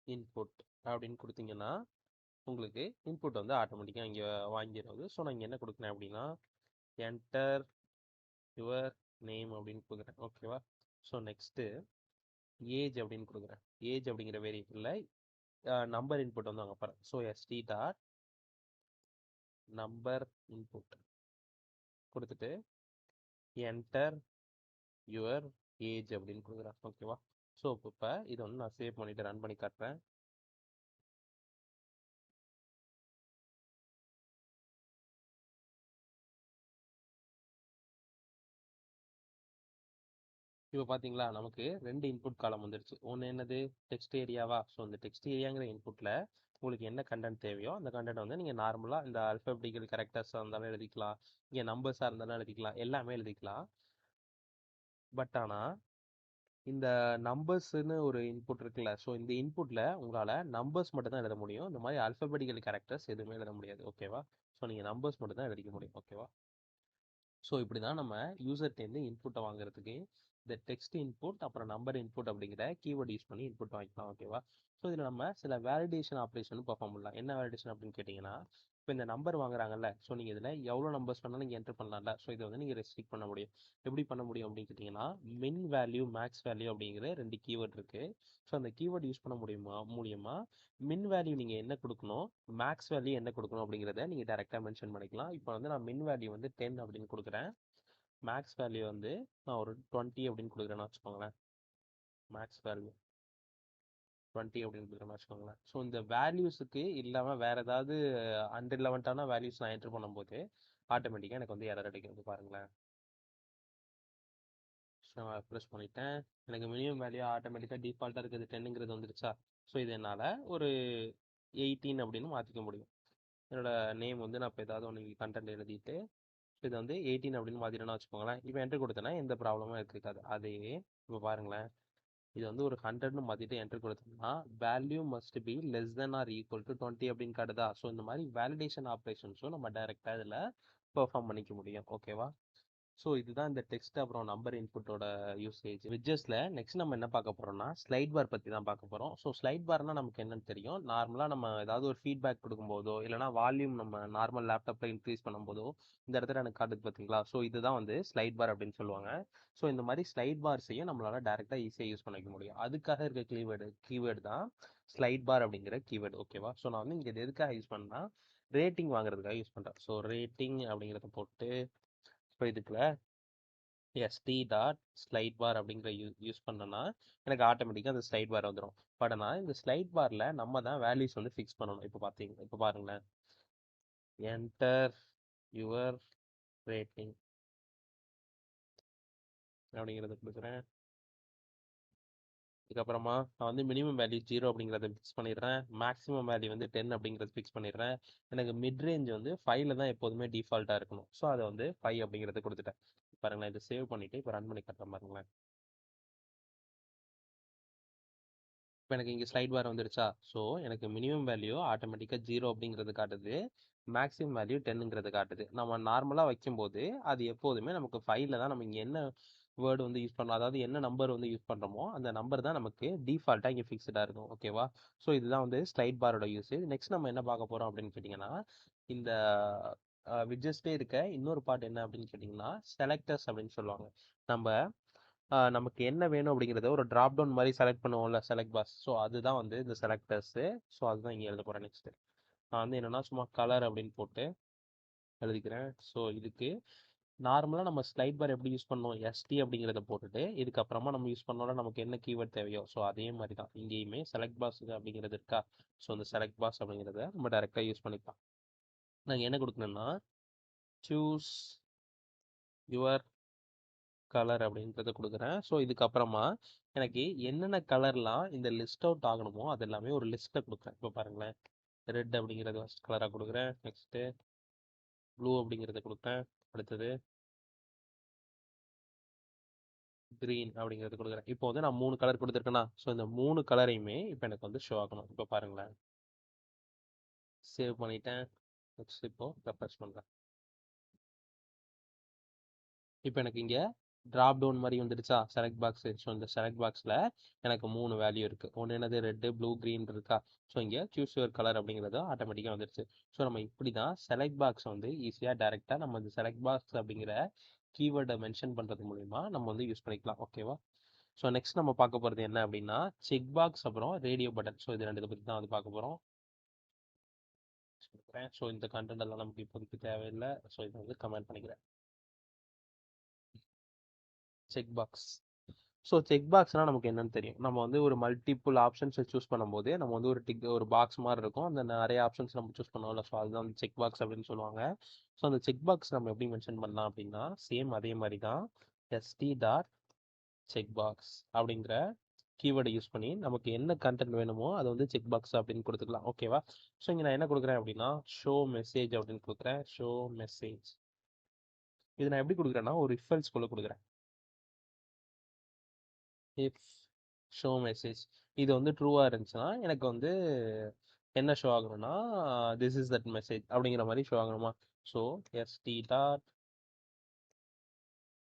input அப்படின்னு கொடுத்தீங்கன்னா உங்களுக்கு இன்புட் வந்து ஆட்டோமேட்டிக்காக இங்கே வாங்கிடுறது. ஸோ நான் இங்கே என்ன கொடுக்குறேன் அப்படின்னா, என்டர் யுவர் நேம் அப்படின்னு கொடுக்குறேன். ஓகேவா. ஸோ நெக்ஸ்ட்டு ஏஜ் அப்படின்னு கொடுக்குறேன். ஏஜ் அப்படிங்கிற வேரியபிளில் நம்பர் இன்புட் வந்து வாங்க போகிறேன். So ST dot number input கொடுத்துட்டு என்டர் யுவர் ஏஜ் அப்படின்னு கொடுக்குறேன். ஓகேவா. ஸோ இப்போ இதை வந்து நான் சேவ் பண்ணிவிட்டு ரன் பண்ணி காட்டுறேன். இப்போ பார்த்தீங்களா, நமக்கு 2 இன்புட் காலம் வந்துருச்சு. ஒன்று என்னது, டெக்ஸ்ட் ஏரியாவா. ஸோ இந்த டெக்ஸ்ட் ஏரியாங்கிற இன்புட்டில் உங்களுக்கு என்ன கண்டென்ட் தேவையோ அந்த கண்டென்ட் வந்து நீங்கள் நார்மலாக இந்த அல்ஃபபெட்டிக்கல் கேரக்டர்ஸாக இருந்தாலும் எழுதிக்கலாம், இங்கே நம்பர்ஸாக இருந்தாலும் எழுதிக்கலாம், எல்லாமே எழுதிக்கலாம். பட் ஆனால் இந்த நம்பர்ஸ்னு ஒரு இன்புட் இருக்குல்ல, ஸோ இந்த இன்புட்டில் உங்களால் நம்பர்ஸ் மட்டும் தான் எழுத முடியும். இந்த மாதிரி அல்ஃபபெட்டிக்கல் கேரக்டர்ஸ் எதுவுமே எழுத முடியாது. ஓகேவா. ஸோ நீங்கள் நம்பர்ஸ் மட்டும் தான் எழுதிக்க முடியும். ஓகேவா. ஸோ இப்படி தான் நம்ம யூசர்ட்டேருந்து இன்புட்டை வாங்குறதுக்கு இந்த டெக்ஸ்ட் இன்புட் அப்புறம் நம்பர் இன்புட் அப்படிங்கிற கீவேர்ட் யூஸ் பண்ணி இன்புட் வாங்கிக்கலாம். ஓகேவா. ஸோ இதில் நம்ம சில வேலிடேஷன் ஆப்ரேஷன் பர்ஃபார்ம் பண்ணலாம். என்ன வேலிடேஷன் அப்படின்னு கேட்டிங்கன்னா, இப்போ இந்த நம்பர் வாங்குறாங்கல்ல, ஸோ நீங்கள் இதில் எவ்வளோ நம்பர்ஸ் வேணாலும் நீங்கள் என்டர் பண்ணலாம்ல. ஸோ இதை வந்து நீங்கள் ரெஸ்ட்ரிக்ட் பண்ண முடியும். எப்படி பண்ண முடியும் அப்படின்னு கேட்டிங்கன்னா, மின் வேல்யூ மேக்ஸ் வேல்யூ அப்படிங்கிற 2 கீவேர்ட் இருக்குது. ஸோ அந்த கீவேர்ட் யூஸ் பண்ண மூலியமா மின் வேல்யூ நீங்கள் என்ன கொடுக்கணும், மேக்ஸ் வேல்யூ என்ன கொடுக்கணும் அப்படிங்கிறத நீங்கள் டேரெக்டாக மென்ஷன் பண்ணிக்கலாம். இப்போ வந்து நான் மின் வேல்யூ வந்து 10 அப்படின்னு கொடுக்குறேன். மேக்ஸ் வேல்யூ வந்து நான் ஒரு 20 அப்படின்னு கொடுக்குறேன்னு வச்சுக்கோங்களேன். மேக்ஸ் வேல்யூ 20 அப்படின்னு கொடுக்குறேன்னு வச்சுக்கோங்களேன். ஸோ இந்த வேல்யூஸுக்கு இல்லாமல் வேறு ஏதாவது அன்ரிலவெண்ட்டான வேல்யூஸ் நான் என்டர் பண்ணும்போது ஆட்டோமேட்டிக்காக எனக்கு வந்து எரர் அடிக்கிறது பாருங்களேன். ஸோ நான் ப்ரெஸ் பண்ணிட்டேன். எனக்கு மினிமம் வேல்யூ ஆட்டோமேட்டிக்காக டிஃபால்ட்டாக இருக்குது 10ங்கிறது வந்துருச்சா. ஸோ இது என்னால் ஒரு 18 அப்படின்னு மாற்றிக்க முடியும். என்னோடய நேம் வந்து நான் இப்போ ஏதாவது ஒன்று கண்டென்ட் எழுதிட்டு இது வந்து 18 அப்படின்னு மாற்றிட்டேன்னா வச்சுக்கோங்களேன். இப்போ என்டர் கொடுத்தேன்னா எந்த ப்ராப்ளமும் இருக்காது. அதே இப்போ பாருங்களேன், இது வந்து ஒரு 100ன்னு மாற்றிட்டு என்டர் கொடுத்தோம்னா value must be less than or equal to 20 அப்படின்னு காட்டுதா. ஸோ இந்த மாதிரி வேலிடேஷன் ஆப்ரேஷன்ஸும் நம்ம டைரெக்டாக இதில் பெர்ஃபார்ம் பண்ணிக்க முடியும். ஓகேவா. ஸோ இதுதான் இந்த டெக்ஸ்ட் அப்புறம் நம்பர் இன்புட்டோட யூசேஜ். விட்ஜெட்ஸில் நெக்ஸ்ட் நம்ம என்ன பார்க்க போகிறோம்னா ஸ்லைட் பார் பற்றி தான் பார்க்க போகிறோம். ஸோ ஸ்லைட் பார்னால் நமக்கு என்னன்னு தெரியும். நார்மலாக நம்ம ஏதாவது ஒரு ஃபீட்பேக் கொடுக்கும்போதோ இல்லைனா வால்யூம் நம்ம நார்மல் லேப்டாப்பில் இன்க்ரீஸ் பண்ணும்போதோ இந்த இடத்துல எனக்கு காட்டுது பார்த்தீங்களா. ஸோ இதுதான் வந்து ஸ்லைட் பார் அப்படின்னு சொல்லுவாங்க. ஸோ இந்த மாதிரி ஸ்லைட் பார்ஸையும் நம்மளால் டேரெக்டாக ஈஸியாக யூஸ் பண்ணிக்க முடியும். அதுக்காக இருக்க கீவேர்டு தான் ஸ்லைட் பார் அப்படிங்கிற கீவேர்டு. ஓகேவா. ஸோ நான் வந்து இங்கே இது எதுக்காக யூஸ் பண்ணால் ரேட்டிங் வாங்குறதுக்காக யூஸ் பண்ணுறேன். ஸோ ரேட்டிங் அப்படிங்கிறத போட்டு இப்போ இதுக்குள்ள எஸ்டி டாட் ஸ்லைட் பார் அப்படிங்கிற யூஸ் பண்ணேன்னா எனக்கு ஆட்டோமேட்டிக்காக அந்த ஸ்லைட் பார் வந்துடும். பட் ஆனால் இந்த ஸ்லைட் பாரில் நம்ம தான் வேல்யூஸ் வந்து ஃபிக்ஸ் பண்ணணும். இப்போ பாருங்களேன், என்டர் யுவர் ரேட்டிங் அப்படிங்கிறத கொடுக்குறேன். இதுக்கப்புறமா நான் வந்து மினிமம் வேல்யூ 0 அப்படிங்கிறத ஃபிக்ஸ் பண்ணிடுறேன். மேக்ஸிமம் வேல்யூ வந்து 10 அப்படிங்கிறத ஃபிக்ஸ் பண்ணிடுறேன். எனக்கு மிட் ரேஞ்ச் வந்து 5ல் தான் எப்போதுமே டிஃபால்ட்டாக இருக்கணும். ஸோ அதை வந்து 5 அப்படிங்கிறத கொடுத்துட்டேன். பாருங்களேன், இதை சேவ் பண்ணிவிட்டு இப்போ ரன் பண்ணி காட்டுறேன் பாருங்களேன். இப்போ எனக்கு இங்கே ஸ்லைட் பார் வந்துருச்சா. ஸோ எனக்கு மினிமம் வேல்யூ ஆட்டோமேட்டிக்காக 0 அப்படிங்கிறது காட்டுது, மேக்ஸிமம் வேல்யூ 10ங்கிறது காட்டுது. நம்ம நார்மலாக வைக்கும்போது அது எப்போதுமே நமக்கு 5ல் தான் நம்ம இங்கே என்ன வேர்டு வந்து யூஸ் பண்ணோம், அதாவது என்ன நம்பர் வந்து யூஸ் பண்ணுறோமோ அந்த நம்பர் தான் நமக்கு டிஃபால்ட்டாக இங்கே ஃபிக்ஸ்டாக இருக்கும். ஓகேவா. ஸோ இதுதான் வந்து ஸ்லைட் பாரோட யூஸேஜ். நெக்ஸ்ட் நம்ம என்ன பார்க்க போகிறோம் அப்படின்னு கேட்டிங்கன்னா, இந்த விட்ஜெட்ஸ்டே இருக்க இன்னொரு பார்ட் என்ன அப்படின்னு கேட்டிங்கன்னா செலக்டர்ஸ் அப்படின்னு சொல்லுவாங்க. நம்ம நமக்கு என்ன வேணும் அப்படிங்கிறத ஒரு ட்ராப் டவுன் மாதிரி செலக்ட் பண்ணுவோம்ல, செலக்ட் பாக்ஸ். ஸோ அதுதான் வந்து இந்த செலக்டர்ஸு. ஸோ அதுதான் இங்கே எழுத போகிறேன். நெக்ஸ்ட்டு நான் வந்து என்னென்னா சும்மா கலர் அப்படின்னு போட்டு எழுதிக்கிறேன். ஸோ இதுக்கு நார்மலாக நம்ம ஸ்லைட் பார் எப்படி யூஸ் பண்ணோம், எஸ்டி அப்படிங்கிறத போட்டுட்டு இதுக்கப்புறமா நம்ம யூஸ் பண்ணோம்னா நமக்கு என்ன கீவேர்ட் தேவையோ ஸோ அதே மாதிரி தான் இங்கேயுமே செலக்ட் பாக்ஸ் அப்படிங்கிறது இருக்கா. ஸோ அந்த செலக்ட் பாக்ஸ் அப்படிங்கிறத நம்ம டேரெக்டாக யூஸ் பண்ணிக்கலாம். நாங்கள் என்ன கொடுக்கணும்னா சூஸ் யுவர் கலர் அப்படின்றத கொடுக்குறேன். ஸோ இதுக்கப்புறமா எனக்கு என்னென்ன கலர்லாம் இந்த லிஸ்ட் அவுட் ஆகணுமோ அது எல்லாமே ஒரு லிஸ்ட்டை கொடுக்குறேன். இப்போ பாருங்களேன், ரெட் அப்படிங்கிறது ஃபஸ்ட் கலராக கொடுக்குறேன். நெக்ஸ்ட்டு ப்ளூ அப்படிங்கிறத கொடுக்குறேன். அடுத்தது க்ரீன் அப்படிங்கிறது கொடுக்குறேன். இப்போ வந்து நான் 3 கலர் கொடுத்துருக்கேன்னா ஸோ இந்த 3 கலரையுமே இப்போ எனக்கு வந்து ஷோ ஆகணும். இப்போ பாருங்களேன், சேவ் பண்ணிட்டேன். நெக்ஸ்ட் இப்போ ரெஃப்ரெஷ் பண்ணுறேன். இப்போ எனக்கு இங்கே ட்ராப் டவுன் மாதிரி வந்துடுச்சா செலக்ட் பாக்ஸு. ஸோ இந்த செலக்ட் பாக்ஸில் எனக்கு 3 வேல்யூ இருக்குது. ஒன்று என்னது ரெட்டு ப்ளூ க்ரீன் இருக்கா. ஸோ இங்கே சூஸ் யுவர் கலர் அப்படிங்கிறது ஆட்டோமேட்டிக்காக வந்துடுச்சு. ஸோ நம்ம இப்படி தான் செலக்ட் பாக்ஸ் வந்து ஈஸியாக டேரெக்டாக நம்ம இந்த செலக்ட் பாக்ஸ் அப்படிங்கிற கீவேர்டை மென்ஷன் பண்ணுறது மூலிமா நம்ம வந்து யூஸ் பண்ணிக்கலாம். ஓகேவா. ஸோ நெக்ஸ்ட் நம்ம பார்க்க போகிறது என்ன அப்படின்னா செக் பாக்ஸ் அப்புறம் ரேடியோ பட்டன். ஸோ இது ரெண்டு பற்றி தான் வந்து பார்க்க போகிறோம். ஸோ இந்த கண்டென்ட் எல்லாம் நமக்கு இப்போதைக்கு தேவையில்லை. ஸோ இதை வந்து கமெண்ட் பண்ணிக்கிறேன். Check box. ஸோ செக் பாக்ஸ்னால் நமக்கு என்னன்னு தெரியும். நம்ம வந்து ஒரு மல்டிபிள் ஆப்ஷன்ஸை சூஸ் பண்ணும்போது நம்ம வந்து ஒரு பாக்ஸ் மாதிரி இருக்கும். அந்த நிறைய ஆப்ஷன்ஸ் நம்ம சூஸ் பண்ணுவோம்ல. ஸோ அதுதான் வந்து செக் பாக்ஸ் அப்படின்னு சொல்லுவாங்க. ஸோ அந்த செக் பாக்ஸ் நம்ம எப்படி மென்ஷன் பண்ணலாம் அப்படின்னா சேம் அதே மாதிரி தான் எஸ்டி டாட் செக் பாக்ஸ் அப்படிங்கிற கீவேர்டை யூஸ் பண்ணி நமக்கு என்ன கண்டென்ட் வேணுமோ அதை வந்து செக் பாக்ஸ் அப்படின்னு கொடுத்துக்கலாம். ஓகேவா. ஸோ இங்கே நான் என்ன கொடுக்குறேன் அப்படின்னா ஷோ மெசேஜ் அப்படின்னு கொடுக்குறேன். ஷோ மெசேஜ் இது நான் எப்படி கொடுக்குறேன்னா ஒரு இஃபெல்ஸ்குள்ளே கொடுக்குறேன். இஃப் ஷோ மெசேஜ் இது வந்து ட்ரூவாக இருந்துச்சுன்னா எனக்கு வந்து என்ன ஷோ ஆகணும்னா திஸ் இஸ் தட் மெசேஜ் அப்படிங்கிற மாதிரி ஷோ ஆகணுமா. So ST dot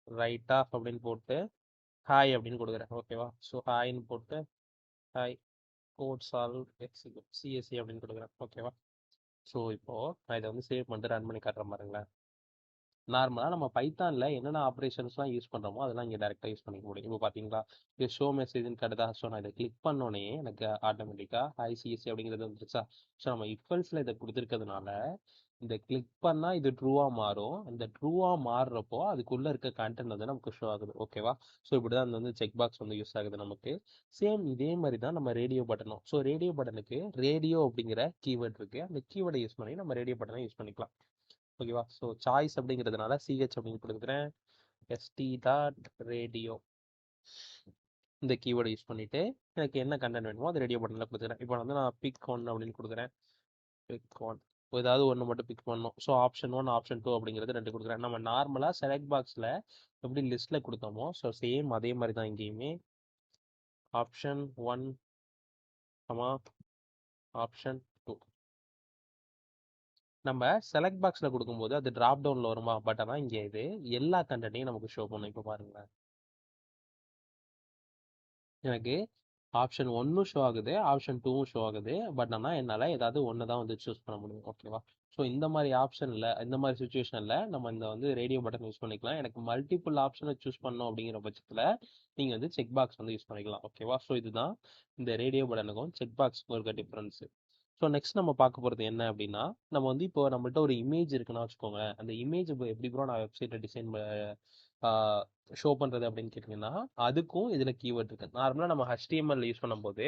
write of அப்படின்னு போட்டு ஹாய் அப்படின்னு கொடுக்குறேன். ஓகேவா. ஸோ ஹாய்ன்னு போட்டு hi codes all execute CSC அப்படின்னு கொடுக்குறேன். ஓகேவா. ஸோ இப்போது நான் இதை வந்து சேவ் பண்ணிட்டு ரன் பண்ணி காட்டுறேன் பாருங்களேன். நார்மலாக நம்ம பைத்தானில் என்னென்ன ஆப்ரேஷன்ஸ்லாம் யூஸ் பண்ணுறோமோ அதெல்லாம் இங்கே டேரெக்டாக யூஸ் பண்ணிக்க முடியும். இப்போ பார்த்தீங்களா, இது ஷோ மெசேஜ்னு கட்டுதா. ஸோ நான் இதை கிளிக் பண்ணோன்னே எனக்கு ஆட்டோமேட்டிக்காக ஐசிஎஸ்சி அப்படிங்கிறது வந்துருச்சா. ஸோ நம்ம இஃபெல்ஸில் இதை கொடுத்துருக்கிறதுனால இந்த கிளிக் பண்ணால் இது ட்ரூவாக மாறும். இந்த ட்ரூவாக மாறுறப்போ அதுக்குள்ளே இருக்க கண்டென்ட் வந்து நமக்கு ஷோ ஆகுது. ஓகேவா. ஸோ இப்படி தான் அந்த வந்து செக் பாக்ஸ் வந்து யூஸ் ஆகுது நமக்கு. சேம் இதே மாதிரி தான் நம்ம ரேடியோ பட்டனும். ஸோ ரேடியோ பட்டனுக்கு ரேடியோ அப்படிங்கிற கீவேர்ட் இருக்குது. அந்த கீவேர்டை யூஸ் பண்ணி நம்ம ரேடியோ பட்டனை யூஸ் பண்ணிக்கலாம். ஓகேவா. ஸோ சாய்ஸ் அப்படிங்கிறதுனால சிஹெச் அப்படின்னு கொடுக்குறேன். எஸ்டி டாட் ரேடியோ இந்த கீவேர்டை யூஸ் பண்ணிவிட்டு எனக்கு என்ன கண்டென்ட் வேணுமோ அது ரேடியோ பட்டனில் கொடுத்துக்கிறேன். இப்போ வந்து நான் பிக் ஒன் அப்படின்னு கொடுக்குறேன். பிக் ஒன் ஏதாவது ஒன்று மட்டும் பிக் பண்ணணும். ஸோ ஆப்ஷன் 1 ஆப்ஷன் 2 அப்படிங்கிறது 2 கொடுக்குறேன். நம்ம நார்மலாக செலக்ட் பாக்ஸில் எப்படி லிஸ்ட்டில் கொடுத்தோமோ ஸோ சேம் அதே மாதிரி தான் இங்கேயுமே ஆப்ஷன் 1 ஆப்ஷன் 2 நம்ம செலக்ட் பாக்ஸில் கொடுக்கும்போது அது ட்ராப் டவுனில் வருமா. பட் ஆனால் இங்கே இது எல்லா கண்டென்ட்டையும் நமக்கு ஷோ பண்ணும். இப்போ பாருங்களேன், எனக்கு ஆப்ஷன் 1ம் ஷோ ஆகுது, ஆப்ஷன் 2வும் ஷோ ஆகுது. பட் ஆனால் என்னால் ஏதாவது ஒன்று தான் வந்து சூஸ் பண்ண முடியும். ஓகேவா. ஸோ இந்த மாதிரி ஆப்ஷனில் இந்த மாதிரி சுச்சுவேஷனில் நம்ம இந்த வந்து ரேடியோ பட்டன் யூஸ் பண்ணிக்கலாம். எனக்கு மல்டிபிள் ஆப்ஷனை சூஸ் பண்ணோம் அப்படிங்கிற பட்சத்தில் நீங்கள் வந்து செக் பாக்ஸ் வந்து யூஸ் பண்ணிக்கலாம். ஓகேவா. ஸோ இதுதான் இந்த ரேடியோ பட்டனுக்கும் செக் பாக்ஸுக்கும் இருக்க டிஃப்ரென்ஸு. ஸோ நெக்ஸ்ட் நம்ம பார்க்க போகிறது என்ன அப்படின்னா நம்ம வந்து இப்போ நம்மள்ட்ட ஒரு இமேஜ் இருக்குன்னா வச்சுக்கோங்க. அந்த இமேஜ் இப்போ எப்படி ப்ரோ நான் வெப்சைட்டை டிசைன் ஷோ பண்ணுறது அப்படின்னு கேட்டிங்கன்னா அதுக்கும் இதில் கீவேர்ட் இருக்குது. நார்மலாக நம்ம HTML யூஸ் பண்ணும்போது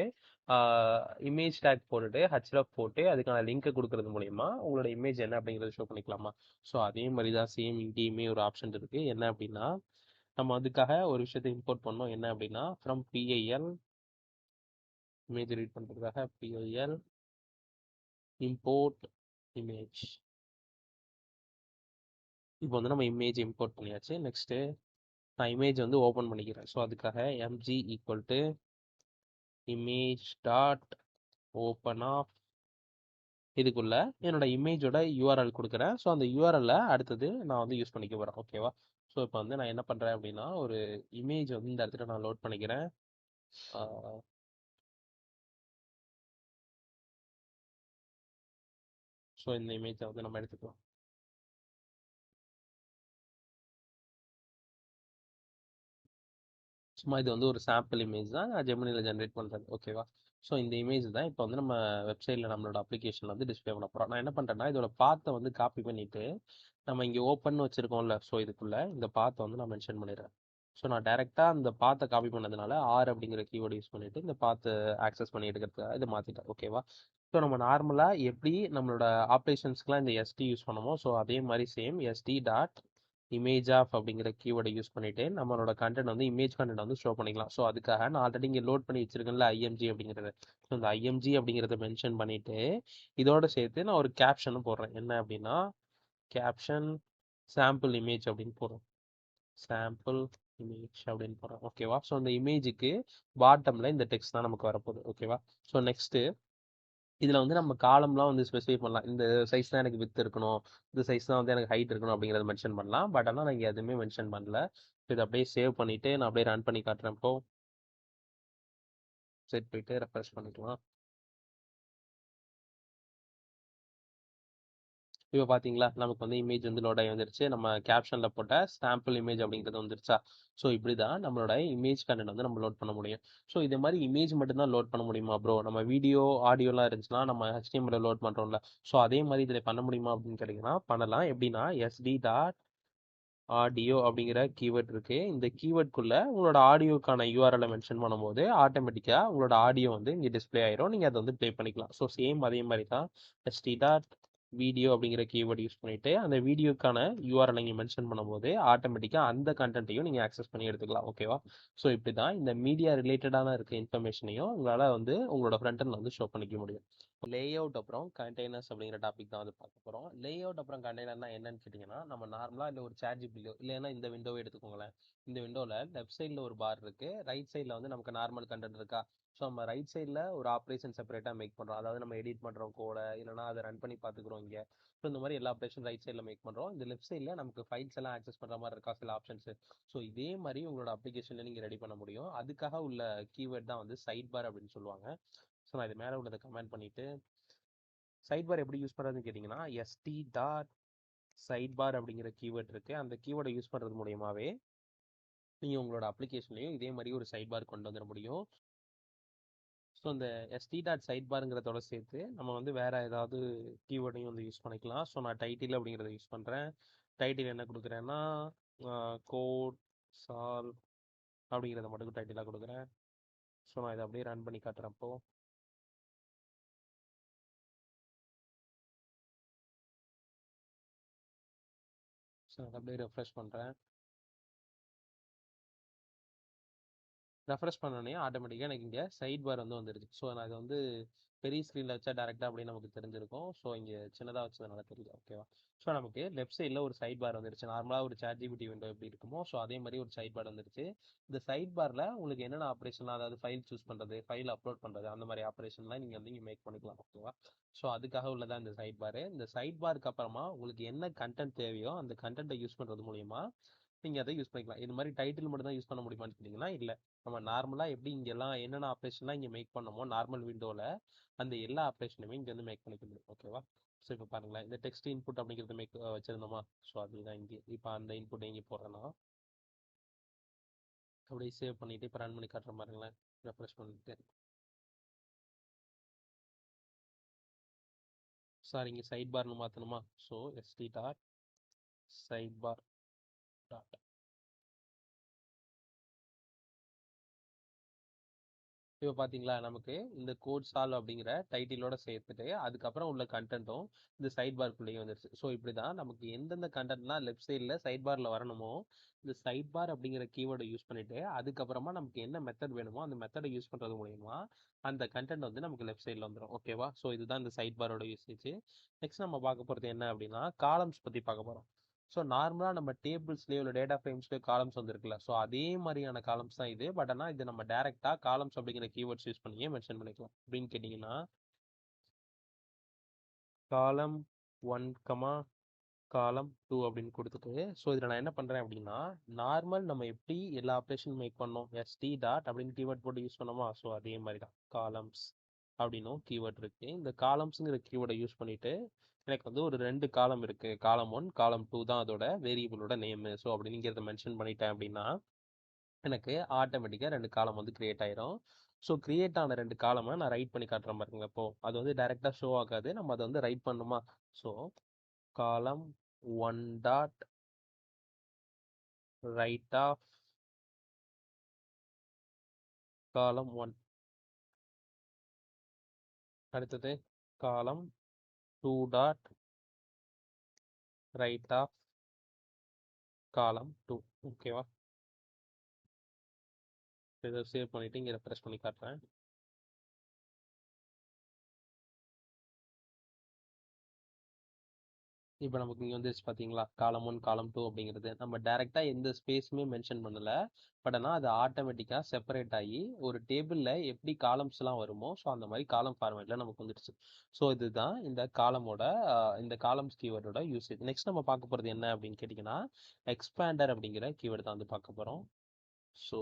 இமேஜ் டேக் போட்டுட்டு ஹச்ரஃப் போட்டு அதுக்கான லிங்க்கை கொடுக்கறது மூலயமா உங்களோட இமேஜ் என்ன அப்படிங்கிறத ஷோ பண்ணிக்கலாமா. ஸோ அதே மாதிரி தான் சேம் இங்கேயுமே ஒரு ஆப்ஷன் இருக்குது. என்ன அப்படின்னா நம்ம அதுக்காக ஒரு விஷயத்தை இம்போர்ட் பண்ணோம். என்ன அப்படின்னா ஃப்ரம் பிஐஎல் இமேஜ் ரீட் பண்ணுறதுக்காக பிஐஎல் இம்போர்ட் இமேஜ். இப்போ வந்து நம்ம இமேஜ் இம்போர்ட் பண்ணியாச்சு. நெக்ஸ்ட்டு நான் இமேஜ் வந்து ஓப்பன் பண்ணிக்கிறேன். ஸோ அதுக்காக MG equal to image dot open of இதுக்குள்ள என்னோட இமேஜோட யூஆர்எல் கொடுக்குறேன். ஸோ அந்த யூஆர்எல்ல அடுத்தது நான் வந்து யூஸ் பண்ணிக்க போகிறேன். ஓகேவா. ஸோ இப்போ வந்து நான் என்ன பண்ணுறேன் அப்படின்னா ஒரு இமேஜ் வந்து இந்த இடத்துல நான் லோட் பண்ணிக்கிறேன். ஸோ இந்த இமேஜை வந்து நம்ம எடுத்துக்கலாம். சும்மா இது வந்து ஒரு சாம்பிள் இமேஜ் தான் நான் ஜெமினியில் ஜென்ரேட் பண்ணுறது. ஓகேவா. ஸோ இந்த இமேஜ் தான் இப்போ வந்து நம்ம வெப்சைட்டில் நம்மளோட அப்ளிகேஷனில் வந்து டிஸ்ப்ளே பண்ண போகிறோம். நான் என்ன பண்ணுறேன்னா இதோட பாத்தை வந்து காப்பி பண்ணிவிட்டு நம்ம இங்கே ஓப்பன் வச்சுருக்கோம்ல, ஸோ இதுக்குள்ளே இந்த பாத்தை வந்து நான் மென்ஷன் பண்ணிடுறேன். ஸோ நான் டேரெக்டாக அந்த பாத்தை காப்பி பண்ணதுனால ஆர் அப்படிங்கிற கீவேர்டு யூஸ் பண்ணிவிட்டு இந்த பாத்தை ஆக்சஸ் பண்ணி எடுக்கிறதுக்காக இதை மாற்றிட்டேன். ஓகேவா? ஸோ நம்ம நார்மலாக எப்படி நம்மளோட ஆப்ரேஷன்ஸ்க்குலாம் இந்த எஸ்டி யூஸ் பண்ணமோ, ஸோ அதே மாதிரி same ST dot image of அப்படிங்கிற கீவேர்டை யூஸ் பண்ணிட்டு நம்மளோட கண்டென்ட் வந்து இமேஜ் கண்டென்ட் வந்து ஷோ பண்ணிக்கலாம். ஸோ அதுக்காக நான் ஆல்ரெடி இங்கே லோட் பண்ணி வச்சிருக்கேன்ல ஐஎம்ஜி அப்படிங்கிறது. ஸோ இந்த ஐஎம்ஜி அப்படிங்கிறத மென்ஷன் பண்ணிட்டு இதோட சேர்த்து நான் ஒரு கேப்ஷனும் போடுறேன். என்ன அப்படின்னா கேப்ஷன் சாம்பிள் இமேஜ் அப்படின்னு போடுறோம். சாம்பிள் இமேஜ் அப்படின்னு போடுறோம். ஓகேவா? ஸோ இந்த இமேஜுக்கு பாட்டமில் இந்த டெக்ஸ்ட் தான் நமக்கு வரப்போகுது. ஓகேவா? ஸோ நெக்ஸ்ட்டு இதில் வந்து நம்ம காலம்லாம் வந்து ஸ்பெசிஃபை பண்ணலாம். இந்த சைஸ் தான் எனக்கு வித் இருக்கணும், இந்த சைஸ் தான் வந்து எனக்கு ஹைட் இருக்கணும் அப்படிங்கிறத மென்ஷன் பண்ணலாம். பட் ஆனால் நான் இங்கே எதுவுமே மென்ஷன் பண்ணல. இதை அப்படியே சேவ் பண்ணிவிட்டு நான் அப்படியே ரன் பண்ணி காட்டுறேன். இப்போ செட் போயிட்டு ரெஃப்ரெஷ் பண்ணிக்கலாம். இப்போ பார்த்தீங்களா நமக்கு வந்து இமேஜ் வந்து லோட் ஆகி வந்துருச்சு. நம்ம கேப்ஷனில் போட்ட சாம்பிள் இமேஜ் அப்படிங்கிறது வந்துருச்சா? ஸோ இப்படி தான் நம்மளோட இமேஜ் கண்டென்ட் வந்து நம்ம லோட் பண்ண முடியும். ஸோ இதே மாதிரி இமேஜ் மட்டும்தான் லோட் பண்ண முடியுமா ப்ரோ? நம்ம வீடியோ ஆடியோலாம் இருந்துச்சுன்னா நம்ம HTML லோட் பண்ணுறோம்ல, ஸோ அதே மாதிரி இதில் பண்ண முடியுமா அப்படின்னு கேட்டிங்கன்னா பண்ணலாம். எப்படின்னா எஸ்டி டாட் ஆடியோ அப்படிங்கிற கீவேர்ட் இருக்கு. இந்த கீவேர்டுக்குள்ள உங்களோட ஆடியோக்கான யூஆர்எல் மென்ஷன் பண்ணும்போது ஆட்டோமேட்டிக்கா உங்களோட ஆடியோ வந்து இங்கே டிஸ்ப்ளே ஆயிரும். நீங்க அதை வந்து ப்ளே பண்ணிக்கலாம். ஸோ சேம் அதே மாதிரி தான் எஸ்டி டாட் வீடியோ அப்படிங்கிற கீவேர்டு யூஸ் பண்ணிட்டு அந்த வீடியோக்கான யூஆர்எல் இங்கே மென்ஷன் பண்ணும்போது ஆட்டோமேட்டிக்கா அந்த கண்டென்ட்டையும் நீங்க ஆக்சஸ் பண்ணி எடுத்துக்கலாம். ஓகேவா? ஸோ இப்படி தான் இந்த மீடியா ரிலேட்டடான இருக்க இன்ஃபர்மேஷனையும் உங்களால் வந்து உங்களோட ஃப்ரண்ட் எண்ட்ல வந்து ஷோ பண்ணிக்க முடியும். லேஅவுட் அப்புறம் கண்டெய்னர்ஸ் அப்படிங்கிற டாபிக் தான் வந்து பார்க்க போகிறோம். லேஅவுட் அப்புறம் கண்டெய்னர்னா என்னன்னு கேட்டிங்கன்னா நம்ம நார்மலாக இல்லை ஒரு சேட் ஜிபிடியோ இல்லைன்னா இந்த விண்டோவை எடுத்துக்கோங்களேன். இந்த விண்டோவில் லெஃப்ட் சைடில் ஒரு பார் இருக்குது, ரைட் சைடில் வந்து நமக்கு நார்மல் கண்டென்ட் இருக்கா? ஸோ நம்ம ரைட் சைடில் ஒரு ஆப்ரேஷன் செப்பரேட்டாக மேக் பண்ணுறோம். அதாவது நம்ம எடிட் பண்ணுறோம் கோடை, இல்லைனா அதை ரன் பண்ணி பார்த்துக்குறோம் இங்கே. ஸோ இந்த மாதிரி எல்லா ஆப்ரேஷன் ரைட் சைடில் மேக் பண்ணுறோம். இந்த லெஃப்ட் சைடில் நமக்கு ஃபைல்ஸ் எல்லாம் ஆக்சஸ் பண்ணுற மாதிரி இருக்கா சில ஆப்ஷன்ஸ். ஸோ இதே மாதிரி உங்களோட அப்ளிகேஷனில் நீங்கள் ரெடி பண்ண முடியும். அதுக்காக உள்ள கீவேர்ட் தான் வந்து சைட் பார் அப்படின்னு சொல்லுவாங்க. ஸோ நான் இது மேலே உள்ளதை கமெண்ட் பண்ணிவிட்டு சைட் பார் எப்படி யூஸ் பண்ணுறதுன்னு கேட்டிங்கன்னா எஸ்டி டாட் சைட் பார் அப்படிங்கிற கீவேர்ட் இருக்குது. அந்த கீவேர்டை யூஸ் பண்ணுறது மூலியமாகவே நீங்கள் உங்களோட அப்ளிகேஷன்லையும் இதே மாதிரி ஒரு சைட் பார் கொண்டு வந்துட முடியும். ஸோ இந்த எஸ்டி டாட் சைட் பாருங்கிறதோட சேர்த்து நம்ம வந்து வேறு ஏதாவது கீவேர்டையும் வந்து யூஸ் பண்ணிக்கலாம். ஸோ நான் டைட்டில் அப்படிங்கிறத யூஸ் பண்ணுறேன். டைட்டில் என்ன கொடுக்குறேன்னா கோட் சால் அப்படிங்கிறத மட்டும் டைட்டிலாக கொடுக்குறேன். ஸோ நான் இதை அப்படியே ரன் பண்ணி காட்டுறப்போ ஸோ அதை அப்படியே ரெஃப்ரெஷ் பண்ணுறேன். ரெஃப்ரெஷ் பண்ணோடனே ஆட்டோமேட்டிக்காக எனக்கு இங்கே சைட் பார் வந்து வந்துருச்சு. ஸோ நான் அதை வந்து பெரிய ஸ்க்ரீனில் வச்சா டேரெக்டாக அப்படியே நமக்கு தெரிஞ்சிருக்கும். ஸோ இங்கே சின்னதாக வச்சதுனால தெரியல. ஓகேவா? ஸோ நமக்கு லெஃப்ட் சைடில் ஒரு சைட் பார் வந்துருச்சு. நார்மலாக ஒரு சாட் ஜிபிடி விண்டோ எப்படி இருக்குமோ ஸோ அதே மாதிரி ஒரு சைட் பார் வந்துருச்சு. இந்த சைட் பாரில் உங்களுக்கு என்னென்ன ஆப்ரேஷன்லாம், அதாவது ஃபைல் சூஸ் பண்ணுறது, ஃபைல் அப்லோட் பண்ணுறது, அந்த மாதிரி ஆப்ரேஷன்லாம் நீங்கள் வந்து இங்கே மேக் பண்ணிக்கலாம். ஓகேவா? ஸோ அதுக்காக உள்ளதான் இந்த சைட் பார். இந்த சைட் பாருக்கு அப்புறமா உங்களுக்கு என்ன கண்டென்ட் தேவையோ அந்த கண்டென்ட்டை யூஸ் பண்ணுறது மூலியமா நீங்கள் அதை யூஸ் பண்ணிக்கலாம். இது மாதிரி டைட்டில் மட்டும் தான் யூஸ் பண்ண முடியுமான்னு கேட்டிங்கன்னா இல்லை. நம்ம நார்மலாக எப்படி இங்கெல்லாம் என்னென்ன ஆப்ரேஷன்லாம் இங்கே மேக் பண்ணமோ நார்மல் விண்டோவில் அந்த எல்லா ஆப்ரேஷனுமே இங்கே வந்து மேக் பண்ணிக்க முடியும். ஓகேவா? ஸோ இப்போ பாருங்களேன், இந்த டெக்ஸ்ட் இன்புட் அப்படிங்கிறது மேக் வச்சிருந்தோமா? ஸோ அதுதான் இங்கே இப்போ அந்த இன்புட் இங்கே போடுறேன்னா அப்படியே சேவ் பண்ணிவிட்டு இப்போ ரன் பண்ணி காட்டுற பாருங்களேன். ரெஃப்ரெஷ் பண்ணிட்டு சார் இங்கே சைட் பார்னு மாற்றணுமா? So ST dot side bar dot இப்போ பார்த்தீங்களா நமக்கு இந்த கோட் சால்வ் அப்படிங்கிற டைட்டிலோட சேர்த்துட்டு அதுக்கப்புறம் உள்ள கண்டென்ட்டும் இந்த சைட் பார்க்குள்ளேயே வந்துருச்சு. ஸோ இப்படி தான் நமக்கு எந்தெந்த கண்டென்ட்லாம் லெஃப்ட் சைடில் சைட் பாரில் வரணுமோ இந்த சைட் பார் அப்படிங்கிற கீவேர்டை யூஸ் பண்ணிட்டு அதுக்கப்புறமா நமக்கு என்ன மெத்தட் வேணுமோ அந்த மெத்தடை யூஸ் பண்ணுறது மூலயமா அந்த கண்டென்ட் வந்து நமக்கு லெஃப்ட் சைடில் வந்துடும். ஓகேவா? ஸோ இதுதான் இந்த சைட் பாரோட யூசேஜ். நெக்ஸ்ட் நம்ம பார்க்க போகிறது என்ன அப்படின்னா காலம்ஸ் பற்றி பார்க்க போகிறோம். ஸோ நார்மலாக நம்ம டேபிள்ஸ்லேயோ இல்லை டேட்டா ஃப்ரேம்ஸ்லேயோ காலம்ஸ் வந்துருக்குல்ல, ஸோ அதே மாதிரியான காலம்ஸ் தான் இது. பட் ஆனால் இது நம்ம டேரெக்டாக காலம்ஸ் அப்படிங்கிற கீவேர்ட்ஸ் யூஸ் பண்ணியே மென்ஷன் பண்ணிக்கலாம். அப்படின்னு கேட்டிங்கன்னா காலம் 1, காலம் 2 அப்படின்னு கொடுத்துட்டு ஸோ இதில் நான் என்ன பண்ணுறேன் அப்படின்னா நார்மல் நம்ம எப்படி எல்லா ஆப்ரேஷன் மேக் பண்ணோம் எஸ்டி டாட் அப்படின்னு கீவேர்ட் போட்டு யூஸ் பண்ணோமா? ஸோ அதே மாதிரி தான் காலம்ஸ் அப்படின்னும் கீவேர்ட் இருக்குது. இந்த காலம்ஸுங்கிற கீவேர்டை யூஸ் பண்ணிவிட்டு எனக்கு வந்து ஒரு 2 காலம் இருக்குது, காலம் 1 காலம் 2 தான் அதோட வேரியபிளோட நேமு. ஸோ அப்படிங்கிறத மென்ஷன் பண்ணிட்டேன் அப்படின்னா எனக்கு ஆட்டோமேட்டிக்காக 2 காலம் வந்து கிரியேட் ஆயிரும். ஸோ கிரியேட் ஆன 2 காலமை நான் ரைட் பண்ணி காட்டுறேன் பாருங்க. இப்போ அது வந்து டைரெக்டாக ஷோ ஆகாது, நம்ம அதை வந்து ரைட் பண்ணுமா. ஸோ காலம் 1 டாட் ரைட் ஆஃப் காலம் 1. அடுத்தது காலம் 2 டாட் ரைட் ஆஃப் காலம் 2. ஓகேவா. இதை சேவ் பண்ணிவிட்டு இங்கே ரெஃப்ரெஷ் பண்ணி காட்டுறேன். இப்போ நமக்கு இங்கே வந்துருச்சு பார்த்தீங்களா, காலம் 1 காலம் 2 அப்படிங்கிறது. நம்ம டேரெக்டாக எந்த ஸ்பேஸுமே மென்ஷன் பண்ணலை, பட் ஆனால் அது ஆட்டோமேட்டிக்காக செப்பரேட் ஆகி ஒரு டேபிளில் எப்படி காலம்ஸ்லாம் வருமோ ஸோ அந்த மாதிரி காலம் ஃபார்மேட்டில் நமக்கு வந்துடுச்சு. ஸோ இதுதான் இந்த காலமோட இந்த காலம்ஸ் கீவேர்டோட யூசேஜ். நெக்ஸ்ட் நம்ம பார்க்க போகிறது என்ன அப்படின்னு கேட்டிங்கன்னா, எக்ஸ்பேண்டர் அப்படிங்கிற கீவேர்டு தான் வந்து பார்க்க போகிறோம். ஸோ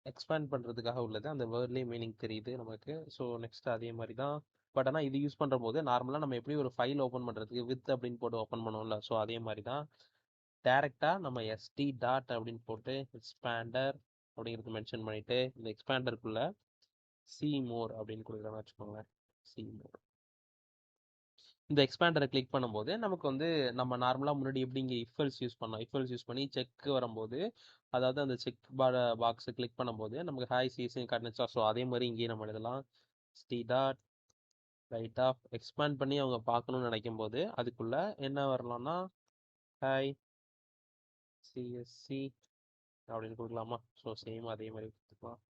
எக்ஸ்பேண்ட் பண்ணுறதுக்காக உள்ளது, அந்த வேர்ட்லேயே மீனிங் தெரியுது நமக்கு. ஸோ நெக்ஸ்ட் அதே மாதிரி தான், பட் ஆனால் இது யூஸ் பண்ணுற போது நார்மலாக நம்ம எப்படி ஒரு ஃபைல் ஓப்பன் பண்ணுறதுக்கு வித் அப்படின்னு போட்டு ஓப்பன் பண்ணுவோம்ல, ஸோ அதே மாதிரி தான் டேரெக்டாக நம்ம எஸ்டி டாட் அப்படின்னு போட்டு எக்ஸ்பேண்டர் அப்படிங்கிறது மென்ஷன் பண்ணிவிட்டு இந்த எக்ஸ்பேண்டருக்குள்ளே சி மோர் அப்படின்னு கொடுக்குறோன்னு வச்சுக்கோங்களேன். See more. இந்த எக்ஸ்பேண்டரை கிளிக் பண்ணும்போது நமக்கு வந்து நம்ம நார்மலாக முன்னாடி எப்படி இங்கே இஃபல்ஸ் யூஸ் பண்ணோம், இஃபல்ஸ் யூஸ் பண்ணி செக் வரும்போது, அதாவது அந்த செக் பாக்ஸை கிளிக் பண்ணும்போது நமக்கு ஹாய் சிஎஸ்ன்னு காட்டுச்சா. ஸோ அதே மாதிரி இங்கேயும் நம்ம எழுதலாம் ஸ்டி டாட் ரைட் ஆஃப். எக்ஸ்பேண்ட் பண்ணி அவங்க பார்க்கணும்னு நினைக்கும் போது அதுக்குள்ள என்ன வரலாம்னா ஹாய் சிஎஸ்சி அப்படின்னு கொடுக்கலாமா. ஸோ சேம் அதே மாதிரி கொடுத்துக்கலாம்.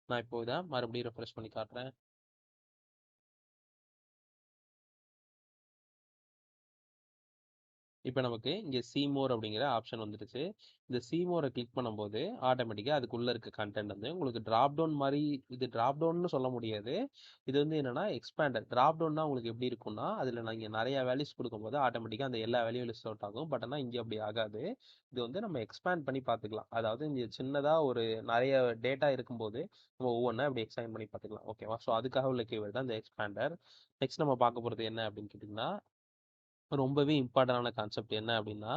நான் இப்போ இதை மறுபடியும் ரெஃப்ரெஷ் பண்ணி காட்டுறேன். இப்போ நமக்கு இங்கே சீமோர் அப்படிங்கிற ஆப்ஷன் வந்துடுச்சு. இந்த சீமோரை கிளிக் பண்ணும்போது ஆட்டோமேட்டிக்காக அதுக்குள்ளே இருக்க கண்டென்ட் வந்து உங்களுக்கு ட்ராப் டவுன் மாதிரி, இது ட்ராப் டவுன்னு சொல்ல முடியாது, இது வந்து என்னென்னா எக்ஸ்பேண்டர். ட்ராப் டவுன்னா உங்களுக்கு எப்படி இருக்கும்னா, அதில் நீங்கள் நிறையா வேல்யூஸ் கொடுக்கும்போது ஆட்டோமேட்டிக்காக அந்த எல்லா வேல்யூ லிஸ்ட் அவுட் ஆகும். பட் ஆனால் இங்கே அப்படி ஆகாது. இது வந்து நம்ம எக்ஸ்பேண்ட் பண்ணி பார்த்துக்கலாம். அதாவது இங்கே சின்னதாக ஒரு நிறைய டேட்டா இருக்கும்போது நம்ம ஒவ்வொன்றா இப்படி எக்ஸ்பேண்ட் பண்ணி பார்த்துக்கலாம். ஓகேவா. ஸோ அதுக்காக உள்ள கீவேர்டு தான் இந்த எக்ஸ்பேண்டர். நெக்ஸ்ட் நம்ம பார்க்க போகிறது என்ன அப்படின்னு கேட்டிங்கன்னா, ரொம்பவே இம்பார்ட்டண்டான கான்செப்ட் என்ன அப்படின்னா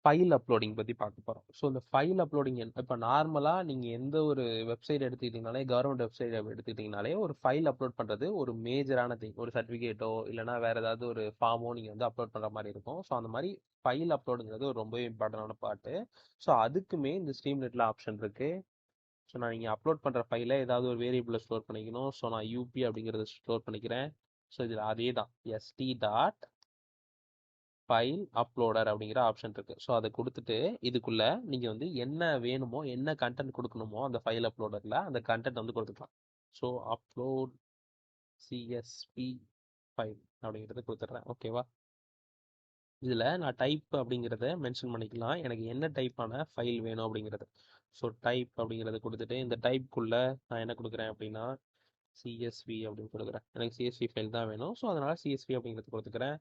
ஃபைல் அப்லோடிங் பற்றி பார்க்க போகிறோம். ஸோ இந்த ஃபைல் அப்லோடிங் இப்போ நார்மலாக நீங்கள் எந்த ஒரு வெப்சைட் எடுத்துக்கிட்டிங்கனாலே, கவர்மெண்ட் வெப்சைட் எடுத்துக்கிட்டிங்கனாலே ஒரு ஃபைல் அப்லோட் பண்ணுறது ஒரு மேஜரான திங். ஒரு சர்டிஃபிகேட்டோ இல்லைனா வேறு ஏதாவது ஒரு ஃபார்மோ நீங்கள் வந்து அப்லோட் பண்ணுற மாதிரி இருக்கும். ஸோ அந்த மாதிரி ஃபைல் அப்லோடுங்கிறது ஒரு ரொம்பவே இம்பார்ட்டண்டான பார்ட்டு. ஸோ அதுக்குமே இந்த ஸ்ட்ரீம்லெட்டில் ஆப்ஷன் இருக்குது. ஸோ நான் நீங்கள் அப்லோட் பண்ணுற ஃபைலை ஏதாவது ஒரு வேரியபிளில் ஸ்டோர் பண்ணிக்கணும். ஸோ நான் யூபி அப்படிங்கிறத ஸ்டோர் பண்ணிக்கிறேன். ஸோ இதில் அதே தான் எஸ்டி டாட் ஃபைல் அப்லோடர் அப்படிங்கிற ஆப்ஷன் இருக்குது. ஸோ அதை கொடுத்துட்டு இதுக்குள்ளே நீங்கள் வந்து என்ன வேணுமோ, என்ன கண்டென்ட் கொடுக்கணுமோ அந்த ஃபைல் அப்லோடரில் அந்த கண்டென்ட் வந்து கொடுத்துக்கலாம். ஸோ அப்லோட் சிஎஸ்பி ஃபைல் அப்படிங்கிறத கொடுத்துட்றேன். ஓகேவா. இதில் நான் டைப் அப்படிங்கிறத மென்ஷன் பண்ணிக்கலாம், எனக்கு என்ன டைப்பான ஃபைல் வேணும் அப்படிங்கிறது. ஸோ டைப் அப்படிங்கிறத கொடுத்துட்டு இந்த டைப்புக்குள்ளே நான் என்ன கொடுக்குறேன் அப்படின்னா சிஎஸ்வி அப்படின்னு கொடுக்குறேன். எனக்கு சிஎஸ்வி ஃபைல் தான் வேணும். ஸோ அதனால் சிஎஸ்வி அப்படிங்கிறது கொடுத்துக்கிறேன்.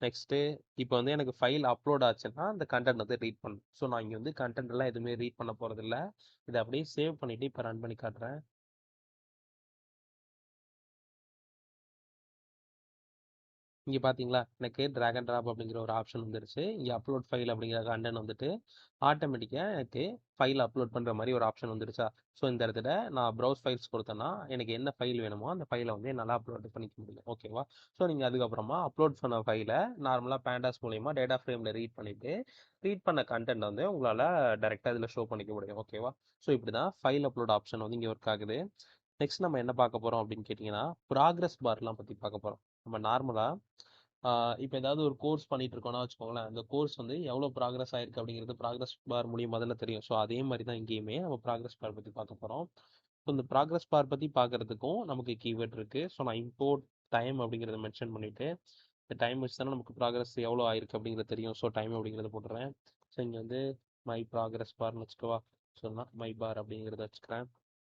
நெக்ஸ்ட்டு இப்போ வந்து எனக்கு ஃபைல் அப்லோட் ஆச்சுன்னா அந்த கண்டென்ட் வந்து ரீட் பண்ணணும். ஸோ நான் இங்கே வந்து கண்டென்ட் எல்லாம் எதுவுமே ரீட் பண்ண போகிறதில்ல. இதை அப்படியே சேவ் பண்ணிவிட்டு இப்போ ரன் பண்ணி காட்டுறேன். இங்கே பார்த்தீங்களா, எனக்கு ட்ராக் அண்ட் ட்ராப் அப்படிங்கிற ஒரு ஆப்ஷன் வந்துருச்சு. இங்கே அப்லோட் ஃபைல் அப்படிங்கிற கண்டென்ட் வந்துட்டு ஆட்டோமேட்டிக்காக எனக்கு ஃபைல் அப்லோட் பண்ணுற மாதிரி ஒரு ஆப்ஷன் வந்துருச்சா. ஸோ இந்த இடத்துல நான் ப்ரௌஸ் ஃபைல்ஸ் கொடுத்தேன்னா எனக்கு என்ன ஃபைல் வேணுமோ அந்த ஃபைலை வந்து என்னால் அப்லோட் பண்ணிக்க முடியும். ஓகேவா. ஸோ நீங்கள் அதுக்கப்புறமா அப்லோட் பண்ண ஃபைலை நார்மலாக பேண்டாஸ் மூலயமா டேட்டா ஃப்ரேமில் ரீட் பண்ணிவிட்டு ரீட் பண்ண கண்டென்ட் வந்து உங்களால் டேரெக்டாக இதில் ஷோ பண்ணிக்க முடியும். ஓகேவா. ஸோ இப்படி தான் ஃபைல் அப்லோட் ஆப்ஷன் வந்து இங்கே ஒர்க் ஆகுது. நெக்ஸ்ட் நம்ம என்ன பார்க்க போகிறோம் அப்படின்னு கேட்டிங்கன்னா, ப்ராக்ரஸ் பார்லாம் பற்றி பார்க்க போகிறோம். நம்ம நார்மலாக இப்போ ஏதாவது ஒரு கோர்ஸ் பண்ணிட்டு இருக்கோம்னா வச்சுக்கோங்களேன், அந்த கோர்ஸ் வந்து எவ்வளோ ப்ராக்ரஸ் ஆயிருக்கு அப்படிங்கிறது ப்ராக்ரஸ் பார் மூலியம் முதல்ல தெரியும். ஸோ அதே மாதிரி தான் இங்கேயுமே நம்ம ப்ராக்ரஸ் பார் பற்றி பார்க்க போகிறோம். ஸோ இந்த ப்ராக்ரஸ் பார் பற்றி பார்க்கறதுக்கும் நமக்கு கீவேர்ட் இருக்குது. ஸோ நான் இம்போர்ட் டைம் அப்படிங்கிறத மென்ஷன் பண்ணிவிட்டு இந்த டைம் வச்சு தானே நமக்கு ப்ராக்ரஸ் எவ்வளோ ஆயிருக்கு அப்படிங்கிறது தெரியும். ஸோ டைம் அப்படிங்கிறத போட்டுறேன். ஸோ இங்கே வந்து மை ப்ராக்ரஸ் பார்னு வச்சுக்கவா. ஸோ நான் மை பார் அப்படிங்கிறத வச்சுக்கிறேன்.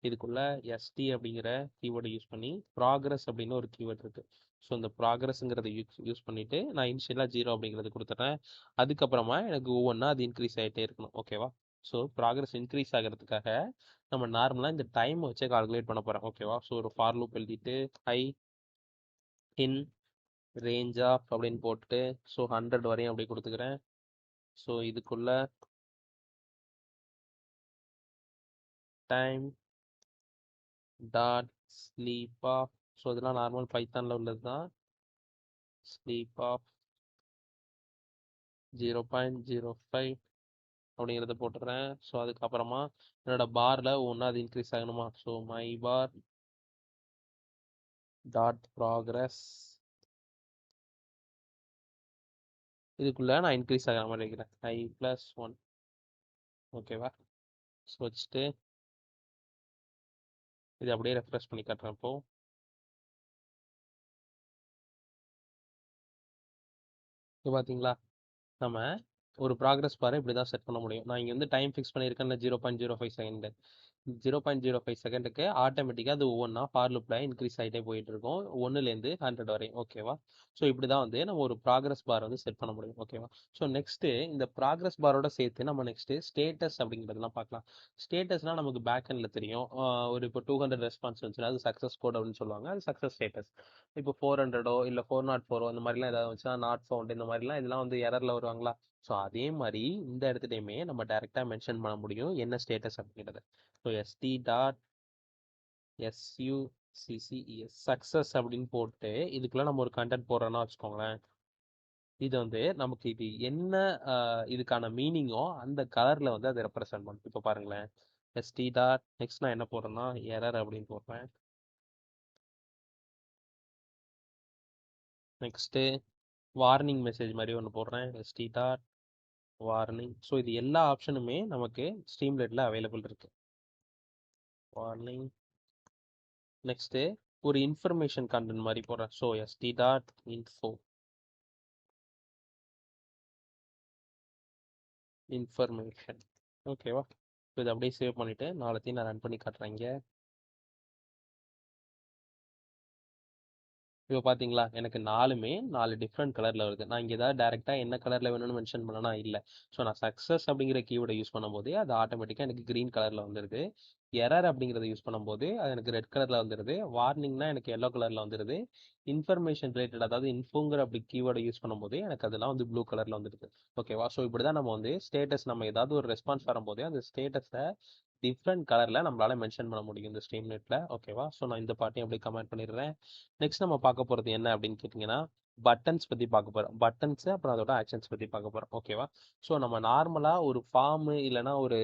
இதுக்குள்ள எஸ்டி அப்படிங்கிற கீவேர்டை யூஸ் பண்ணி ப்ராக்ரஸ் அப்படின்னு ஒரு கீவேர்ட் இருக்குது. ஸோ இந்த ப்ராக்ரஸ்ங்கிறத யூஸ் பண்ணிவிட்டு நான் இனிஷியலாக 0 அப்படிங்கிறது கொடுத்துட்றேன். அதுக்கப்புறமா எனக்கு ஒவ்வொன்றா அது இன்க்ரீஸ் ஆகிட்டே இருக்கணும். ஓகேவா. ஸோ ப்ராக்ரஸ் இன்க்ரீஸ் ஆகிறதுக்காக நம்ம நார்மலாக இந்த டைம் வச்சே கால்குலேட் பண்ண போகிறோம். ஓகேவா. ஸோ ஒரு ஃபார் லூப் எழுதிட்டு ஹை இன் ரேஞ்ச் ஆஃப் அப்படின்னு போட்டுட்டு ஸோ 100 வரையும் அப்படி கொடுத்துக்கிறேன். ஸோ இதுக்குள்ள time dot sleep of. So இதெல்லாம் நார்மல் பைத்தானில் உள்ளது தான். ஸ்லீப் ஆஃப் 0.05 அப்படிங்கிறத போட்டுறேன். ஸோ அதுக்கப்புறமா என்னோட பாரில் ஒன்றா அது இன்க்ரீஸ் ஆகணுமா? So my bar dot progress இதுக்குள்ளே நான் இன்க்ரீஸ் ஆகிற மாதிரி வைக்கிறேன். I+1. ஓகேவா? ஸோ வச்சுட்டு இது அப்படியே ரெஃப்ரெஷ் பண்ணி காட்டுறேன். இப்போ பார்த்தீங்களா, நம்ம ஒரு ப்ராக்ரஸ் பாரை இப்படி தான் செட் பண்ண முடியும். நான் இங்கே வந்து டைம் ஃபிக்ஸ் பண்ணியிருக்கேன்ல 0.05 செகண்ட். 0.05 செகண்டுக்கு ஆட்டோமேட்டிக்காக அது ஒவ்வொன்றா ஃபார் லூப்பில் இன்க்ரீஸ் ஆகிட்டே போயிட்டு இருக்கும், 1லேருந்து 100 வரையும். ஓகேவா? ஸோ இப்படி தான் வந்து நம்ம ஒரு ப்ராக்ரஸ் பார் வந்து செட் பண்ண முடியும். ஓகேவா? ஸோ நெக்ஸ்ட்டு இந்த ப்ராக்ரஸ் பாரோட சேர்த்து நம்ம நெக்ஸ்ட்டு ஸ்டேட்டஸ் அப்படிங்கிறதுலாம் பார்க்கலாம். ஸ்டேட்டஸ்னால் நமக்கு பேக் எண்டில் தெரியும். ஒரு இப்போ 200 ரெஸ்பான்ஸ் வந்துச்சுன்னா அது சக்ஸஸ் கோட் அப்படின்னு சொல்லுவாங்க. அது சக்ஸஸ் ஸ்டேட்டஸ். இப்போ 400 இல்லை 404 அந்த மாதிரிலாம் ஏதாவது வந்துச்சுன்னா நாட் ஃபவுண்ட் இந்த மாதிரிலாம் இதெல்லாம் வந்து எரரில் வருவாங்களா? ஸோ அதே மாதிரி இந்த இடத்துலையுமே நம்ம டைரெக்டாக மென்ஷன் பண்ண முடியும் என்ன ஸ்டேட்டஸ் அப்படிங்கிறது. So st dot success success அப்படின்னு போட்டு இதுக்குள்ள நம்ம ஒரு கண்டென்ட் போடுறோன்னா வச்சுக்கோங்களேன். இது வந்து நமக்கு இது என்ன இதுக்கான மீனிங்கோ அந்த கலரில் வந்து அதை ரெப்ரசென்ட் பண்ணும். இப்போ பாருங்களேன், st டாட் நெக்ஸ்ட் நான் என்ன போடுறேன்னா எரர் அப்படின்னு போடுறேன். நெக்ஸ்ட்டு வார்னிங் மெசேஜ் மாதிரி ஒன்று போடுறேன். st dot warning. ஸோ இது எல்லா ஆப்ஷனுமே நமக்கு ஸ்ட்ரீம்லைட்டில் அவைலபிள் இருக்கு. வார்னிங். நெக்ஸ்ட்டு ஒரு இன்ஃபர்மேஷன் கண்டென்ட் மாதிரி போடுறேன். So st dot info information. ஓகேவா? இதை அப்படியே சேவ் பண்ணிவிட்டு நாளைத்தையும் நான் ரன் பண்ணி காட்டுறேன். இங்கே இப்போ பார்த்தீங்களா, எனக்கு 4மே 4 டிஃப்ரெண்ட் கலரில் வருது. நான் இங்கே ஏதாவது டேரெக்டாக என்ன கலரில் வேணும்னு மென்ஷன் பண்ணனா இல்லை. ஸோ நான் சக்ஸஸ் அப்படிங்கிற கீவேர்டை யூஸ் பண்ணும்போது அது ஆட்டோமேட்டிக்காக எனக்கு க்ரீன் கலரில் வந்துடுது. எரர் அப்படிங்கிறத யூஸ் பண்ணும்போது அது எனக்கு ரெட் கலரில் வந்துடுது. வார்னிங்னா எனக்கு எல்லோ கலரில் வந்துடுது. இன்ஃபர்மேஷன் ரிலேட்டட் அதாவது இன்ஃபோங்கிற அப்படி கீவேர்டை யூஸ் பண்ணும்போது எனக்கு அதெல்லாம் வந்து ப்ளூ கலரில் வந்துடுது. ஓகேவா? ஸோ இப்படி தான் நம்ம வந்து ஸ்டேட்டஸ் நம்ம ஏதாவது ஒரு ரெஸ்பான்ஸ் வரும்போது அந்த ஸ்டேட்டஸை டிஃப்ரெண்ட் கலரில் நம்மளால மென்ஷன் பண்ண முடியும் இந்த ஸ்ட்ரீம்லைட்டில். ஓகேவா? ஸோ நான் இந்த பாட்டையும் அப்படியே கமெண்ட் பண்ணிடுறேன். நெக்ஸ்ட் நம்ம பார்க்க போகிறது என்ன அப்படின்னு கேட்டிங்கன்னா பட்டன்ஸ் பற்றி பார்க்க போகிறோம். பட்டன்ஸு அப்புறம் அதோட ஆக்ஷன்ஸ் பற்றி பார்க்க போகிறோம். ஓகேவா? ஸோ நம்ம நார்மலாக ஒரு ஃபார்மு இல்லைனா ஒரு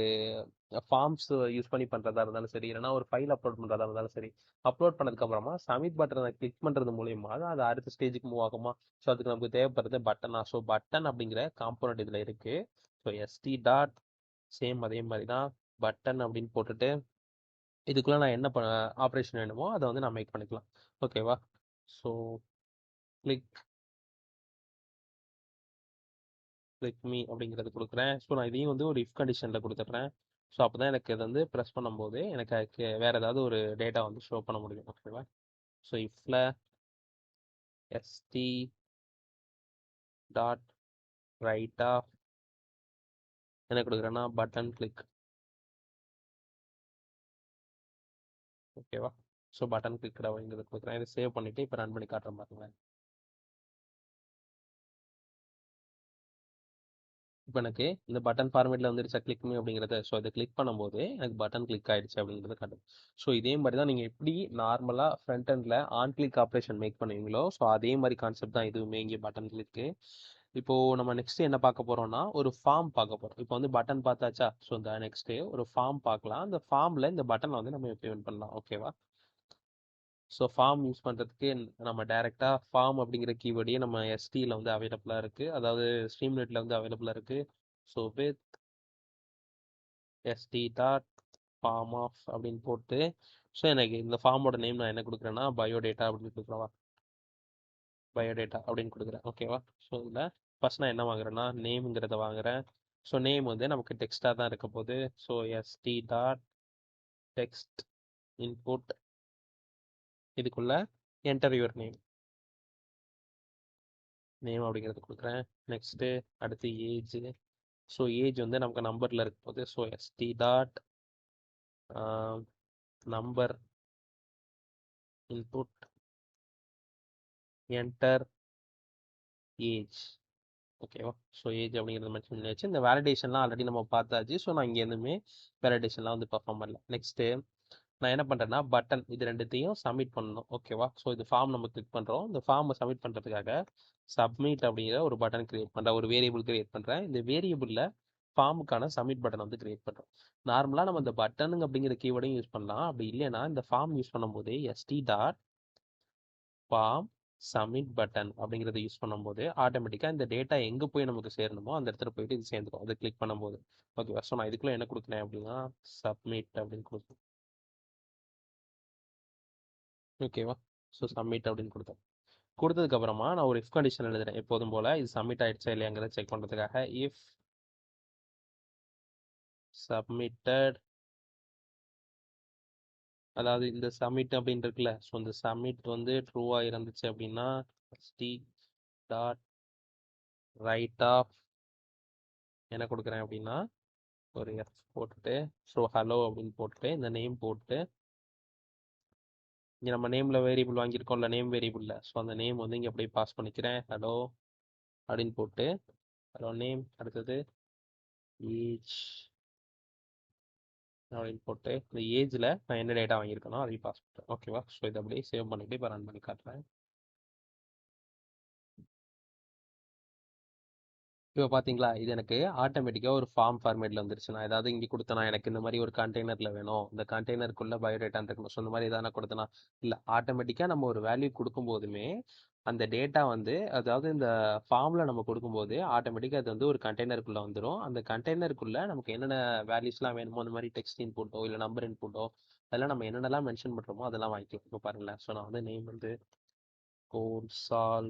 ஃபார்ம்ஸ் யூஸ் பண்ணி பண்ணுறதா இருந்தாலும் சரி, இல்லைனா ஒரு ஃபைல் அப்லோட் பண்ணுறதா இருந்தாலும் சரி, அப்லோட் பண்ணதுக்கப்புறமா சப்மிட் பட்டனை கிளிக் பண்ணுறது மூலியமா தான் அது அடுத்த ஸ்டேஜுக்கு மூவ் ஆகுமா? ஸோ அதுக்கு நமக்கு தேவைப்படுறது பட்டனா. ஸோ பட்டன் அப்படிங்கிற காம்போனன்ட் இதில் இருக்குது. ஸோ st டாட் சேம் அதே மாதிரி தான் பட்டன் அப்படின்னு போட்டுட்டு இதுக்குள்ளே நான் என்ன ஆப்ரேஷன் வேணுமோ அதை வந்து நான் மேக் பண்ணிக்கலாம். ஓகேவா? ஸோ கிளிக் மீ அப்படிங்கிறது கொடுக்குறேன். ஸோ நான் இதையும் வந்து ஒரு இஃப் கண்டிஷனில் கொடுத்துட்றேன். ஸோ அப்போ தான் எனக்கு இதை வந்து ப்ரெஸ் பண்ணும்போது எனக்கு அதுக்கு வேறு ஏதாவது ஒரு டேட்டா வந்து ஷோ பண்ண முடியும். ஓகேவா? ஸோ இஃப்ல st டாட் ரைட்டா என்ன கொடுக்குறேன்னா பட்டன் கிளிக். ஓகேவா? ஸோ பட்டன் கிளிக் அப்படிங்கிறது கொடுக்குறேன். இதை சேவ் பண்ணிவிட்டு இப்போ ரன் பண்ணி காட்டுறேன் பாருங்களேன். இப்போ எனக்கு இந்த பட்டன் ஃபார்மேட்டில் வந்துருச்சா கிளிக் மீ அப்படிங்கிறத. ஸோ அதை கிளிக் பண்ணும்போது எனக்கு பட்டன் கிளிக் ஆகிடுச்சு அப்படிங்கிறத காட்டும். ஸோ இதே மாதிரி தான் நீங்கள் எப்படி நார்மலாக ஃப்ரண்ட் எண்டில் ஆன் கிளிக் ஆப்ரேஷன் மேக் பண்ணுவீங்களோ ஸோ அதே மாதிரி கான்செப்ட் தான் இதுவுமே இங்கே பட்டன் கிளிக்கு. இப்போது நம்ம நெக்ஸ்ட் என்ன பார்க்க போகிறோம்னா ஒரு ஃபார்ம் பார்க்க போகிறோம். இப்போ வந்து பட்டன் பார்த்தாச்சா? ஸோ இந்த நெக்ஸ்ட்டு ஒரு ஃபார்ம் பார்க்கலாம். அந்த ஃபார்மில் இந்த பட்டனை வந்து நம்ம இம்ப்ளிமெண்ட் பண்ணலாம். ஓகேவா? ஸோ ஃபார்ம் யூஸ் பண்ணுறதுக்கு நம்ம டேரெக்டாக ஃபார்ம் அப்படிங்கிற கீவேர்டையே நம்ம எஸ்டியில் வந்து அவைலபிளாக இருக்குது, அதாவது ஸ்ட்ரீம்லைட்டில் வந்து அவைலபிளாக இருக்குது. So with st dot form of அப்படின்னு போட்டு ஸோ எனக்கு இந்த ஃபார்மோட நேம் நான் என்ன கொடுக்குறேன்னா பயோடேட்டா அப்படின்னு கொடுக்குறவா பயோடேட்டா அப்படின்னு கொடுக்குறேன். ஓகேவா? ஸோ இதில் ஃபர்ஸ்ட் நான் என்ன வாங்குறேன்னா நேம்ங்கிறத வாங்குறேன். ஸோ நேம் வந்து நமக்கு டெக்ஸ்ட்டாக தான் இருக்க போகுது. So st dot text input இதுக்குள்ள என்டர் யுவர் நேம் அப்படிங்கிறது கொடுக்குறேன். நெக்ஸ்ட்டு அடுத்து ஏஜ். ஸோ ஏஜ் வந்து நமக்கு நம்பரில் இருக்க போது. So st dot number input enter age. ஓகேவா? ஸோ ஏஜ் அப்படிங்கிறத மென்ஷன் பண்ணியாச்சு. இந்த வேலிடேஷன்லாம் ஆல்ரெடி நம்ம பார்த்தாச்சு. ஸோ நான் இங்கே எதுவுமே வேலிடேஷன்லாம் வந்து பர்ஃபார்ம் பண்ணல. நெக்ஸ்ட்டு நான் என்ன பண்ணுறேன்னா பட்டன் இது ரெண்டுத்தையும் சப்மிட் பண்ணணும். ஓகேவா? ஸோ இது ஃபார்ம் நம்ம கிளிக் பண்ணுறோம். இந்த ஃபார்மை சப்மிட் பண்ணுறதுக்காக சப்மிட் அப்படிங்கிற ஒரு பட்டன் கிரியேட் பண்ணுறேன், ஒரு வேரியபிள் கிரியேட் பண்ணுறேன். இந்த வேரியபிளில் ஃபார்முக்கான சப்மிட் பட்டன் வந்து கிரியேட் பண்ணுறோம். நார்மலாக நம்ம இந்த பட்டனுங்க அப்படிங்கிற கீவேர்டையும் யூஸ் பண்ணலாம். அப்படி இல்லைன்னா இந்த ஃபார்ம் யூஸ் பண்ணும்போது ST dot form submit button அப்படிங்கிறத யூஸ் பண்ணும்போது ஆட்டோமேட்டிக்காக இந்த டேட்டா எங்கே போய் நமக்கு சேரணுமோ அந்த இடத்துல போயிட்டு இது சேர்ந்துடும், அதை கிளிக் பண்ணும்போது. ஓகேவா? ஸோ நான் இதுக்குள்ளே என்ன கொடுக்குறேன் அப்படின்னா சப்மிட் அப்படின்னு கொடுக்குறேன். ஓகேவா? ஸோ சப்மிட் அப்படின்னு கொடுத்தேன். கொடுத்ததுக்கப்புறமா நான் ஒரு இஃப் கண்டிஷன் எழுதுறேன் எப்போதும் போல். இது சப்மிட் ஆகிடுச்சா இல்லையாங்கிறத செக் பண்ணுறதுக்காக இஃப் சப்மிட்டட், அதாவது இந்த சப்மிட் அப்படின்னு இருக்குல்ல, ஸோ இந்த சப்மிட் வந்து ட்ரூவாக இருந்துச்சு அப்படின்னா டி டாட் ரைட் ஆஃப் என்ன கொடுக்குறேன் அப்படின்னா ஒரு எஃப் போட்டுட்டு ஸோ ஹலோ அப்படின்னு போட்டுட்டு இந்த நேம் போட்டு இங்கே நம்ம நேமில் வேரியபிள் வாங்கியிருக்கோம்ல, நேம் வேரியபிளில், ஸோ அந்த நேம் வந்து இங்கே அப்படியே பாஸ் பண்ணிக்கிறேன் ஹலோ அப்படின்னு போட்டு ஹலோ நேம் அடுத்தது ஏஜ் அப்படின்னு போட்டு இந்த ஏஜில் நான் என்ன டேட்டா வாங்கியிருக்கேனோ அதையும் பாஸ் பண்ணுறேன். ஓகேவா? ஸோ இதை அப்படியே சேவ் பண்ணிவிட்டு இப்போ ரன் பண்ணி காட்டுறேன். இப்போ பார்த்தீங்களா, இது எனக்கு ஆட்டோமேட்டிக்காக ஒரு ஃபார்ம் ஃபார்மேட்டில் வந்துருச்சு. நான் ஏதாவது இங்கே கொடுத்தேனா எனக்கு இந்த மாதிரி ஒரு கண்டெய்னரில் வேணும், இந்த கண்டெய்னருக்குள்ளே பயோடேட்டான்னு இருக்கணும், ஸோ இந்த மாதிரி எதாவது நான் கொடுத்தேனா இல்லை, ஆட்டோமேட்டிக்காக நம்ம ஒரு வேல்யூ கொடுக்கும்போதுமே அந்த டேட்டா வந்து, அதாவது இந்த ஃபார்மில் நம்ம கொடுக்கும்போது ஆட்டோமேட்டிக்காக அது வந்து ஒரு கண்டெய்னருக்குள்ளே வந்துடும். அந்த கண்டெய்னருக்குள்ளே நமக்கு என்னென்ன வேல்யூஸ்லாம் வேணுமோ அந்த மாதிரி டெக்ஸ்ட் இன்புட்டோ இல்லை நம்பர் இன்புட்டோ அதெல்லாம் நம்ம என்னென்னலாம் மென்ஷன் பண்ணுறோமோ அதெல்லாம் வாங்கிக்கலாம். இப்போ பாருங்களேன், ஸோ நான் வந்து நேம் வந்து கோட் சால்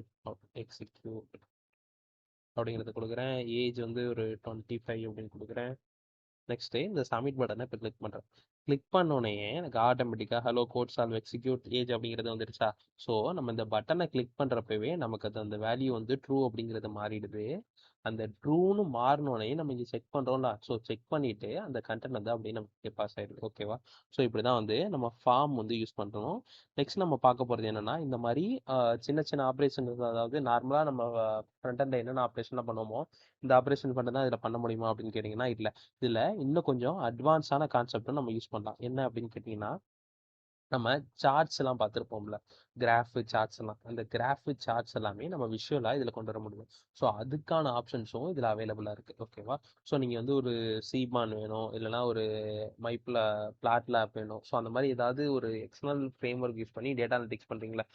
எக்ஸிக்யூட் அப்படிங்கிறத கொடுக்குறேன். ஏஜ் வந்து ஒரு 25 அப்படின்னு கொடுக்குறேன். நெக்ஸ்ட்டு இந்த சப்மிட் பட்டனை இப்போ கிளிக் பண்ணுறேன். கிளிக் பண்ணோடனே எனக்கு ஆட்டோமேட்டிக்காக hello code solve execute age அப்படிங்கிறது வந்துருச்சா. ஸோ நம்ம இந்த பட்டனை கிளிக் பண்ணுறப்பவே நமக்கு அது அந்த வேல்யூ வந்து ட்ரூ அப்படிங்கிறது மாறிடுது. அந்த ட்ரூன்னு மாறினோடனே நம்ம இங்கே செக் பண்ணுறோம்ல, ஸோ செக் பண்ணிவிட்டு அந்த கண்டென்ட் வந்து அப்படியே நமக்கு பாஸ் ஆகிடுது. ஓகேவா? ஸோ இப்படி தான் வந்து நம்ம ஃபார்ம் வந்து யூஸ் பண்ணுறோம். நெக்ஸ்ட் நம்ம பார்க்க போகிறது என்னென்னா, இந்த மாதிரி சின்ன சின்ன ஆப்ரேஷன், அதாவது நார்மலாக நம்ம ஃப்ரண்ட் எண்டில் என்னென்ன ஆப்ரேஷன்லாம் பண்ணுவோமோ இந்த ஆப்ரேஷன் பண்ண தான் இதில் பண்ண முடியுமா அப்படின்னு கேட்டிங்கன்னா இல்லை. இதில் இன்னும் கொஞ்சம் அட்வான்ஸான கான்செப்டும் நம்ம யூஸ் பண்ணலாம். என்ன அப்படின்னு கேட்டிங்கன்னா, நம்ம சார்ட்ஸ் எல்லாம் பார்த்துருப்போம்ல, கிராஃபு சார்ட்ஸ் எல்லாம், அந்த கிராஃபு சார்ட்ஸ் எல்லாமே நம்ம விஷுவலாக இதில் கொண்டு வர முடியும். ஸோ அதுக்கான ஆப்ஷன்ஸும் இதில் அவைலபிளாக இருக்குது. ஓகேவா? ஸோ நீங்கள் வந்து ஒரு சீமான் வேணும், இல்லைனா ஒரு மைப்பில் பிளாட் லேப் வேணும், ஸோ அந்த மாதிரி ஏதாவது ஒரு எக்ஸ்டர்னல் ஃப்ரேம் ஒர்க் யூஸ் பண்ணி டேட்டா அனலிட்டிக்ஸ் பண்ணுறீங்களா,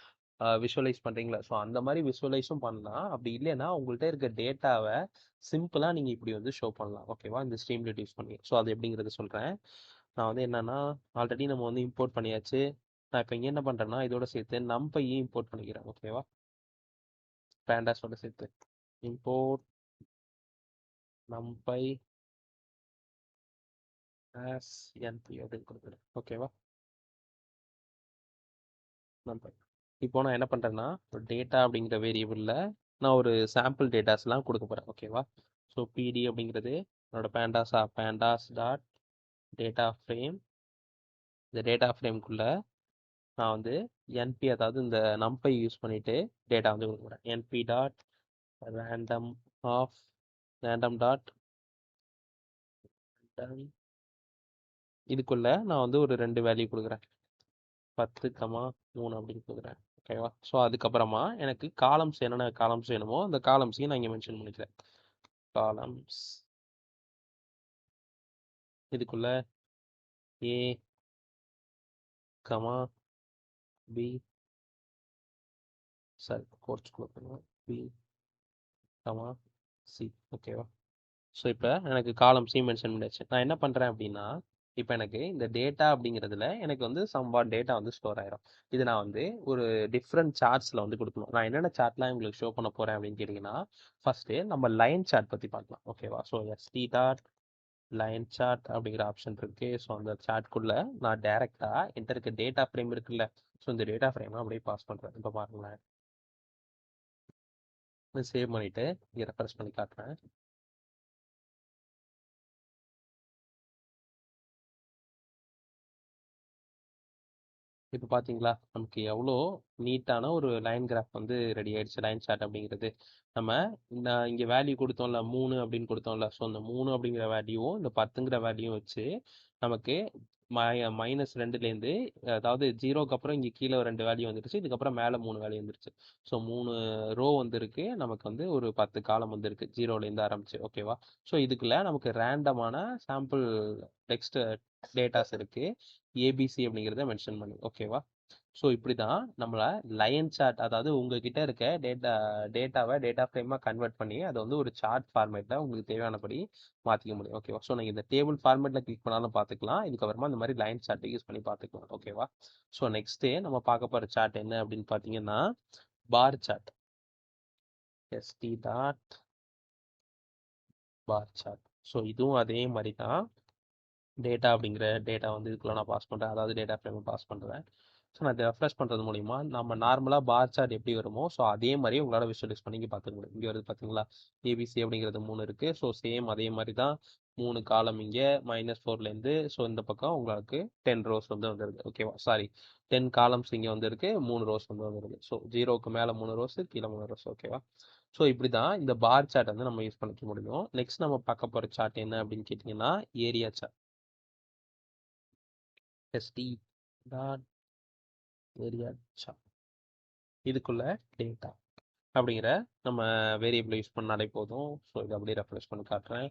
விஷுவலைஸ் பண்ணுறீங்களா, ஸோ அந்த மாதிரி விஷுவலைஸும் பண்ணலாம். அப்படி இல்லைன்னா உங்கள்கிட்ட இருக்க டேட்டாவை சிம்பிளாக நீங்கள் இப்படி வந்து ஷோ பண்ணலாம். ஓகேவா? இந்த ஸ்ட்ரீம்லைட் யூஸ் பண்ணி. ஸோ அது எப்படிங்கிறது சொல்கிறேன். நான் வந்து என்னன்னா, ஆல்ரெடி நம்ம வந்து இம்போர்ட் பண்ணியாச்சு. நான் இப்போ இங்கே என்ன பண்ணுறேன்னா இதோட சேர்த்து நம்பையும் இம்போர்ட் பண்ணிக்கிறேன். ஓகேவா? பேண்டாஸோட சேர்த்து இம்போர்ட் நம்பை ஆஸ் என்பி அப்படின்னு கொடுக்குறேன். ஓகேவா? நம்பை. இப்போ நான் என்ன பண்ணுறேன்னா ஒரு டேட்டா அப்படிங்கிற வேரியபிளில் நான் ஒரு சாம்பிள் டேட்டாஸ்லாம் கொடுக்க போகிறேன். ஓகேவா? ஸோ பிடி அப்படிங்கிறது என்னோட பேண்டாஸ் டாட் டேட்டா ஃப்ரேம். இந்த டேட்டா ஃப்ரேம்குள்ளே நான் வந்து என்பி, அதாவது இந்த நம்பை யூஸ் பண்ணிவிட்டு டேட்டா வந்து கொடுக்குறேன். NP dot random of random dot இதுக்குள்ள நான் வந்து ஒரு 2 வேல்யூ கொடுக்குறேன். 10,3 அப்படின்னு கொடுக்குறேன். ஓகேவா? ஸோ அதுக்கப்புறமா எனக்கு காலம்ஸ் என்னென்ன காலம்ஸ் வேணுமோ அந்த காலம்ஸையும் நான் இங்கே மென்ஷன் பண்ணிக்கிறேன். காலம்ஸ் இதுக்குள்ள ஏ கமா பி, சாரி கோர்ஸ் கொடுக்கணும், பி கமா சி. ஓகேவா? ஸோ இப்போ எனக்கு காலம்ஸையும் மென்ஷன் பண்ணியாச்சு. நான் என்ன பண்ணுறேன் அப்படின்னா, இப்போ எனக்கு இந்த டேட்டா அப்படிங்கிறதுல எனக்கு வந்து சம்வாட் டேட்டா வந்து ஸ்டோர் ஆயிரும். இது நான் வந்து ஒரு டிஃப்ரெண்ட் சார்ட்ஸில் வந்து கொடுக்கணும். நான் என்னென்ன சார்ட்லாம் உங்களுக்கு ஷோ பண்ண போகிறேன் அப்படின்னு கேட்டிங்கன்னா, ஃபஸ்ட்டு நம்ம லைன் சார்ட் பற்றி பார்க்கலாம். ஓகேவா? So ST dot line chart அப்படிங்கிற ஆப்ஷன் இருக்குது. ஸோ அந்த சார்ட்குள்ளே நான் டேரெக்டாக என்கிட்ட இருக்க டேட்டா ஃப்ரேம் இருக்குல்ல, ஸோ இந்த டேட்டா ஃப்ரேமை அப்படியே பாஸ் பண்ணுறேன். இப்போ பாருங்களேன், சேவ் பண்ணிவிட்டு இங்கே ரெஃபரன்ஸ் பண்ணி காட்டுறேன். இப்போ பார்த்தீங்களா, நமக்கு எவ்வளோ நீட்டான ஒரு லைன் கிராஃப் வந்து ரெடி ஆயிடுச்சு, லைன் சார்ட் அப்படிங்கிறது. நம்ம இங்கே வேல்யூ கொடுத்தோம்ல 3 அப்படின்னு கொடுத்தோம்ல, ஸோ அந்த 3 அப்படிங்கிற வேல்யூவும் இந்த 10ங்கிற வேல்யூவும் வச்சு நமக்கு -2லேருந்து அதாவது 0க்கு அப்புறம் இங்கே கீழே 2 வேல்யூ வந்துருச்சு, இதுக்கப்புறம் மேலே 3 வேல்யூ வந்துருச்சு. ஸோ 3 ரோ வந்துருக்கு, நமக்கு வந்து ஒரு 10 காலம் வந்துருக்கு 0லேருந்து ஆரம்பிச்சு. ஓகேவா? ஸோ இதுக்குள்ள நமக்கு ரேண்டமான சாம்பிள் டெக்ஸ்ட் டேட்டாஸ் இருக்கு, ஏபிசி அப்படிங்கிறத மென்ஷன் பண்ணி. ஓகேவா? ஸோ இப்படி தான் நம்மள லைன் சார்ட், அதாவது உங்ககிட்ட இருக்க டேட்டாவை டேட்டா ஃப்ரேமாக கன்வெர்ட் பண்ணி அதை வந்து ஒரு சார்ட் ஃபார்மேட்டில் உங்களுக்கு தேவையானபடி மாற்றிக்க முடியும். ஓகேவா? ஸோ நீங்கள் இந்த டேபிள் ஃபார்மேட்டில் கிளிக் பண்ணாலும் பார்த்துக்கலாம், இதுக்கப்புறமா இந்த மாதிரி லைன் சார்ட்டை யூஸ் பண்ணி பார்த்துக்கலாம். ஓகேவா? ஸோ நெக்ஸ்ட்டு நம்ம பார்க்க போகிற சார்ட் என்ன அப்படின்னு பார்த்தீங்கன்னா bar chart. ST dot bar chart. So இதுவும் அதே மாதிரி தான், டேட்டா அப்படிங்கிற டேட்டா வந்து இதுக்குள்ள நான் பாஸ் பண்ணுறேன், அதாவது டேட்டா ஃப்ரேமை பாஸ் பண்ணுறேன். ஸோ நான் இதை ரெஃப்ரெஷ் பண்ணுறது மூலிமா நம்ம நார்மலாக பார் சார்ட் எப்படி வருமோ ஸோ அதே மாதிரி உங்களால் விஷுவலைஸ் பண்ணி பார்த்துக்க முடியும். இங்கே வருது பார்த்தீங்களா, ஏபிசி அப்படிங்கிறது 3 இருக்குது. ஸோ சேம் அதே மாதிரி தான் 3 காலம் இங்கே -4லேருந்து ஸோ இந்த பக்கம் உங்களுக்கு 10 ரோஸ் வந்து வந்துருது. ஓகேவா? சாரி, 10 காலம்ஸ் இங்கே வந்துருக்கு, 3 ரோஸ் வந்து வந்துருது. ஸோ 0க்கு மேலே 3 ரோஸ், கீழே 3 ரோஸ். ஓகேவா? ஸோ இப்படி தான் இந்த பார் சார்ட் வந்து நம்ம யூஸ் பண்ணிக்க முடியும். நெக்ஸ்ட் நம்ம பார்க்க போகிற சார்ட் என்ன அப்படின்னு கேட்டிங்கன்னா area chart. ST dot area chart. இதுக்குள்ள டேட்டா அப்படிங்கிற நம்ம வேரியபிள் யூஸ் பண்ணாலே போதும். ஸோ இதை அப்படியே ரெஃப்ரெஷ் பண்ணி காட்டுறேன்.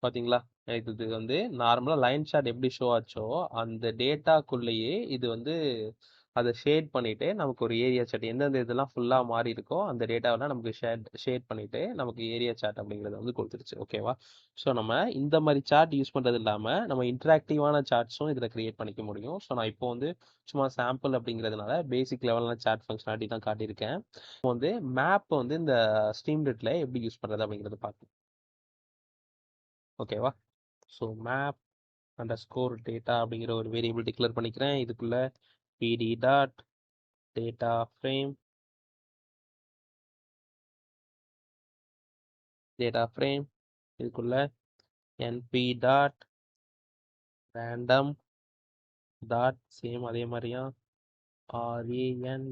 பார்த்தீங்களா, இது வந்து நார்மலாக லைன் சார்ட் எப்படி ஷோ ஆச்சோ அந்த டேட்டாக்குள்ளேயே இது வந்து அதை ஷேட் பண்ணிட்டு நமக்கு ஒரு ஏரியா சார்ட், எந்தெந்த இதெல்லாம் ஃபுல்லாக மாறி இருக்கோ அந்த டேட்டாவெல்லாம் நமக்கு ஷேட் பண்ணிட்டு நமக்கு ஏரியா சார்ட் அப்படிங்கிறத வந்து கொடுத்துருச்சு. ஓகேவா? ஸோ நம்ம இந்த மாதிரி சார்ட் யூஸ் பண்ணுறது இல்லாமல் நம்ம இன்ட்ராக்டிவான சார்ட்ஸும் இதில் கிரியேட் பண்ணிக்க முடியும். ஸோ நான் இப்போ வந்து சும்மா சாம்பிள் அப்படிங்கிறதுனால பேசிக் லெவலான சார்ட் ஃபங்க்ஷனாலிட்டி தான் காட்டியிருக்கேன். இப்போ வந்து மேப் வந்து இந்த ஸ்ட்ரீம்லெட்டில் எப்படி யூஸ் பண்ணுறது அப்படிங்கிறத பார்க்கலாம். ஓகேவா? ஸோ மேப் அண்டர்ஸ்கோர் டேட்டா அப்படிங்கிற ஒரு வேரியபிள் டிக்ளேர் பண்ணிக்கிறேன். இதுக்குள்ள pd டாட் டேட்டா ஃப்ரேம் இதுக்குள்ள np dot random dot same அதே மாதிரியா randn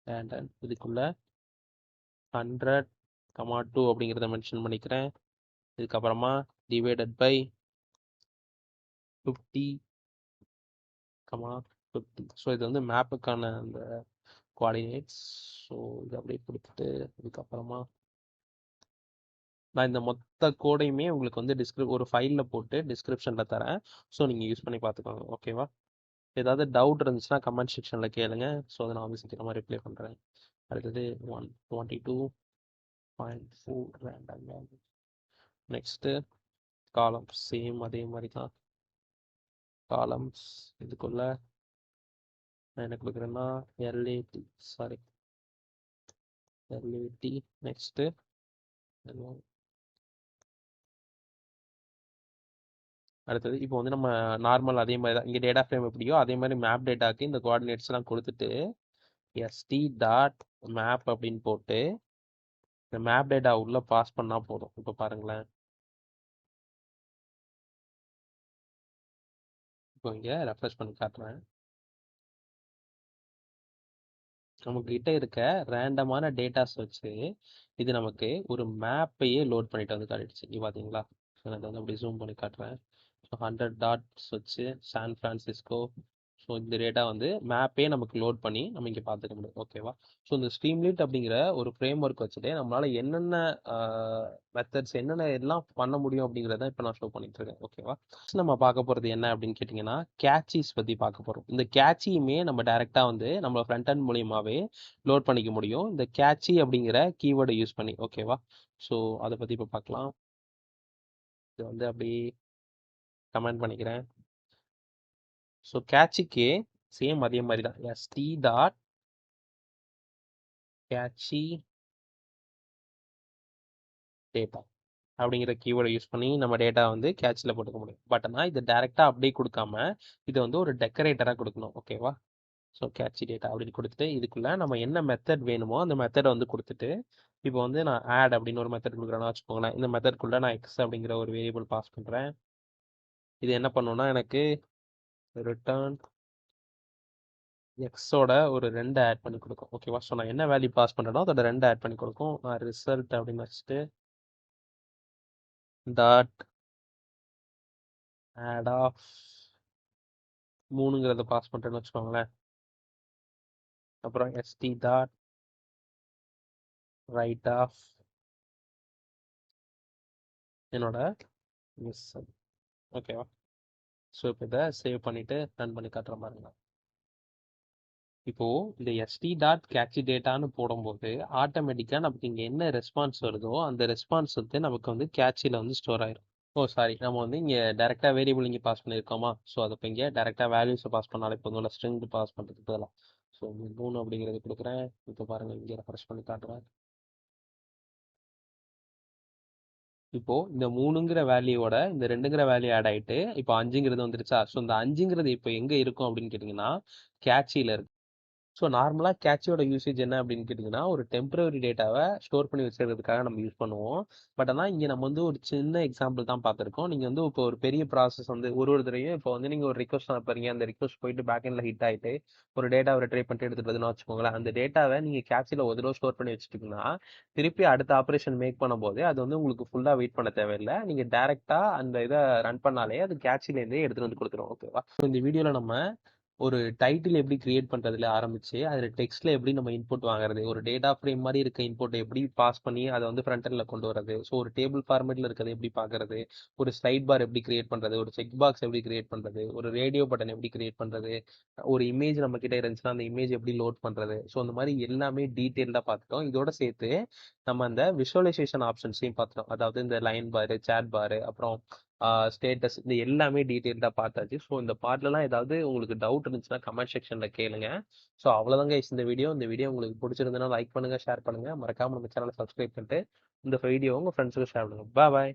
ரேண்டம். இதுக்குள்ள 100,2 அப்படிங்கிறத மென்ஷன் பண்ணிக்கிறேன். இதுக்கப்புறமா டிவைடட் பை 50,50. ஸோ இது வந்து மேப்புக்கான அந்த கோஆர்டினேட்ஸ். ஸோ இது அப்படியே கொடுத்துட்டு இதுக்கப்புறமா நான் இந்த மொத்த கோடையுமே உங்களுக்கு வந்து ஒரு ஃபைலில் போட்டு டிஸ்கிரிப்ஷனில் தரேன். ஸோ நீங்கள் யூஸ் பண்ணி பார்த்துக்கோங்க. ஓகேவா? ஏதாவது டவுட் இருந்துச்சுன்னா கமெண்ட் செக்ஷனில் கேளுங்க. ஸோ அதை நான் வந்து சீக்கிரமாக ரிப்ளை பண்ணுறேன். அடுத்தது 122.4 random value. Next columns same அதே மாதிரி தான். காலம்ஸ் இதுக்குள்ள நான் என்ன கொடுக்குறேன்னா எல்ஏடி நெக்ஸ்ட்டு அடுத்தது இப்போ வந்து நம்ம நார்மல் அதே மாதிரி தான் இங்கே டேட்டா ஃப்ரேம் எப்படியோ அதே மாதிரி மேப் டேட்டாக்கு இந்த கோஆர்டினேட்ஸ்லாம் கொடுத்துட்டு எஸ்டி டாட் மேப் அப்படின்னு போட்டு இந்த மேப் டேட்டா உள்ள பாஸ் பண்ணால் போதும். இப்போ பாருங்களேன், இப்போ இங்கே ரெஃப்ரெஷ் பண்ணி காட்டுறேன். நமக்கு கிட்ட இருக்க ரேண்டமான டேட்டாஸ் வச்சு இது நமக்கு ஒரு மேப்பையே லோட் பண்ணிட்டு வந்து காட்டிடுச்சு. இங்கே பார்த்தீங்களா, நான் வந்து அப்படி ஜூம் பண்ணி காட்டுறேன். ஸோ 100 டாட்ஸ் வச்சு சான் ஃப்ரான்சிஸ்கோ. ஸோ இந்த டேட்டா வந்து மேப்பே நமக்கு லோட் பண்ணி நம்ம இங்கே பார்த்துக்க முடியும். ஓகேவா? ஸோ இந்த ஸ்ட்ரீம்லிட் அப்படிங்கிற ஒரு ஃப்ரேம் ஒர்க் வச்சுட்டு நம்மளால் என்னென்ன மெத்தட்ஸ் என்னென்ன எல்லாம் பண்ண முடியும் அப்படிங்கிறத இப்போ நான் ஷோ பண்ணிட்டு இருக்கேன். ஓகேவா? நம்ம பார்க்க போகிறது என்ன அப்படின்னு கேட்டிங்கன்னா கேட்சிஸ் பற்றி பார்க்க போகிறோம். இந்த கேட்சியுமே நம்ம டைரெக்டாக வந்து நம்ம ஃப்ரண்ட் அண்ட் மூலியமாகவே லோட் பண்ணிக்க முடியும் இந்த கேட்சி அப்படிங்கிற கீவேர்டை யூஸ் பண்ணி. ஓகேவா? ஸோ அதை பற்றி இப்போ பார்க்கலாம். இது வந்து அப்படி கமெண்ட் பண்ணிக்கிறேன். ஸோ கேட்சிக்கு சேம் அதே மாதிரி தான் எஸ்டி டாட் கேட்சி டேட்டா அப்படிங்கிற கீவேர்டை யூஸ் பண்ணி நம்ம டேட்டா வந்து கேட்சில் போட்டுக்க முடியும். பட் ஆனால் இது டேரெக்டாக அப்படியே கொடுக்காம இதை வந்து ஒரு டெக்கரேட்டராக கொடுக்கணும். ஓகேவா? ஸோ கேட்சி டேட்டா அப்படின்னு கொடுத்துட்டு இதுக்குள்ள நம்ம என்ன மெத்தட் வேணுமோ அந்த மெத்தடை வந்து கொடுத்துட்டு இப்போ வந்து நான் ஆட் அப்படின்னு ஒரு மெத்தட் கொடுக்குறேன்னா வச்சுக்கோங்களேன். இந்த மெத்தட்குள்ளே நான் எக்ஸ் அப்படிங்கிற ஒரு வேரியபிள் பாஸ் பண்ணுறேன். இது என்ன பண்ணுன்னா எனக்கு ரிட்டர்ன் எக்ஸோட ஒரு 2 ஆட் பண்ணி கொடுக்கும். ஓகேவா? ஸோ நான் என்ன வேல்யூ பாஸ் பண்ணுறனோ அதோட 2 ஆட் பண்ணி கொடுக்கும். நான் ரிசல்ட் அப்படின்னு வச்சுட்டு டாட் ஆட் ஆஃப் 3ங்கிறத பாஸ் பண்ணுறேன்னு வச்சுக்கோங்களேன். அப்புறம் எஸ்டி டாட் ரைட் ஆஃப் என்னோட மிஸ். ஓகேவா? ஸோ இப்போ இதை சேவ் பண்ணிவிட்டு ரன் பண்ணி காட்டுற பாருங்க. இப்போது இந்த எஸ்டி டாட் கேட்சி டேட்டான்னு போடும்போது ஆட்டோமேட்டிக்காக நமக்கு இங்கே என்ன ரெஸ்பான்ஸ் வருதோ அந்த ரெஸ்பான்ஸ் வந்து நமக்கு வந்து கேட்சியில் வந்து ஸ்டோர் ஆயிரும். ஓ சாரி, நம்ம வந்து இங்கே டேரெக்டாக வேரியபிள் இங்கே பாஸ் பண்ணியிருக்கோமா? ஸோ அதை இப்போ இங்கே டேரெக்டாக வேல்யூஸை பாஸ் பண்ணாலே போதும், இல்லை ஸ்ட்ரிங் பாஸ் பண்ணுறதுக்கு பதிலாக. ஸோ 3 அப்படிங்கிறது கொடுக்குறேன். இப்போ பாருங்கள், இங்கே ரெஃப்ரெஷ் பண்ணி காட்டுறேன். இப்போ இந்த 3ங்கிற வேல்யூவோட இந்த 2ங்கிற வேல்யூ ஆட் ஆயிட்டு இப்போ 5ங்கிறது வந்துருச்சா? ஸோ இந்த 5ங்கிறது இப்போ எங்கே இருக்கும் அப்படின்னு கேட்டிங்கன்னா கேட்சியில் இருக்கு. ஸோ நார்மலாக கேட்சியோட யூசேஜ் என்ன அப்படின்னு கேட்டிங்கன்னா ஒரு டெம்பரரி டேட்டாவை ஸ்டோர் பண்ணி வச்சுக்கிறதுக்காக நம்ம யூஸ் பண்ணுவோம். பட் ஆனால் இங்கே நம்ம வந்து ஒரு சின்ன எக்ஸாம்பிள் தான் பார்த்துருக்கோம். நீங்கள் வந்து இப்போ ஒரு பெரிய ப்ராசஸ் வந்து ஒரு தடவையும் இப்போ வந்து நீங்கள் ஒரு ரிக்வஸ்ட் அனுப்புறீங்க, அந்த ரிக்வஸ்ட் போயிட்டு பேக்கெண்டில் ஹிட் ஆகிட்டு ஒரு டேட்டாவை ரிட்ரை பண்ணிட்டு எடுத்துகிட்டு வருதுன்னு வச்சுக்கோங்களேன். அந்த டேட்டாவை நீங்கள் கேட்சியில் ஒரு தடவை ஸ்டோர் பண்ணி வச்சுட்டிங்கன்னா திருப்பி அடுத்த ஆப்ரேஷன் மேக் பண்ணும்போது அது வந்து உங்களுக்கு ஃபுல்லாக வெயிட் பண்ண தேவையில்லை. நீங்கள் டேரெக்டாக அந்த இதை ரன் பண்ணாலே அது கேட்சிலேருந்தே எடுத்துகிட்டு வந்து கொடுத்துரும். ஓகேவா? இந்த வீடியோவில் நம்ம ஒரு டைட்டில் எப்படி கிரியேட் பண்ணுறதுல ஆரம்பிச்சு அதில் டெக்ஸ்ட்டில் எப்படி நம்ம இன்புட் வாங்குறது, ஒரு டேட்டா ஃப்ரேம் மாதிரி இருக்க இன்புட்டை எப்படி பாஸ் பண்ணி அதை வந்து ஃப்ரண்ட் எண்டில் கொண்டு வரது, ஸோ ஒரு டேபிள் ஃபார்மேட்டில் இருக்கிறது எப்படி பார்க்கறது, ஒரு ஸ்லைட் பார் எப்படி கிரியேட் பண்ணுறது, ஒரு செக் பாக்ஸ் எப்படி கிரியேட் பண்ணுறது, ஒரு ரேடியோ பட்டன் எப்படி கிரியேட் பண்ணுறது, ஒரு இமேஜ் நம்ம கிட்ட இருந்துச்சுன்னா அந்த இமேஜ் எப்படி லோட் பண்ணுறது, ஸோ அந்த மாதிரி எல்லாமே டீட்டெயில்டாக பார்த்துட்டோம். இதோட சேர்த்து நம்ம அந்த விஷுவலைசேஷன் ஆப்ஷன்ஸையும் பார்த்துட்டோம். அதாவது இந்த லைன் பாரு, சேட் பாரு, அப்புறம் ஸ்டேட்டஸ், இந்த எல்லாமே டீட்டெயில்டாக பார்த்தாச்சு. ஸோ இந்த பார்ட்லலாம் ஏதாவது உங்களுக்கு டவுட் இருந்துச்சுன்னா கமெண்ட் செக்ஷனில் கேளுங்க. ஸோ அவ்வளோதாங்க இந்த வீடியோ. இந்த வீடியோ உங்களுக்கு பிடிச்சிருந்ததுன்னா லைக் பண்ணுங்கள், ஷேர் பண்ணுங்கள், மறக்காமல் நம்ம சேனலை சப்ஸ்கிரைப் பண்ணிட்டு இந்த வீடியோ உங்கள் ஃப்ரெண்ட்ஸுக்கு ஷேர் பண்ணுங்கள். பாய்.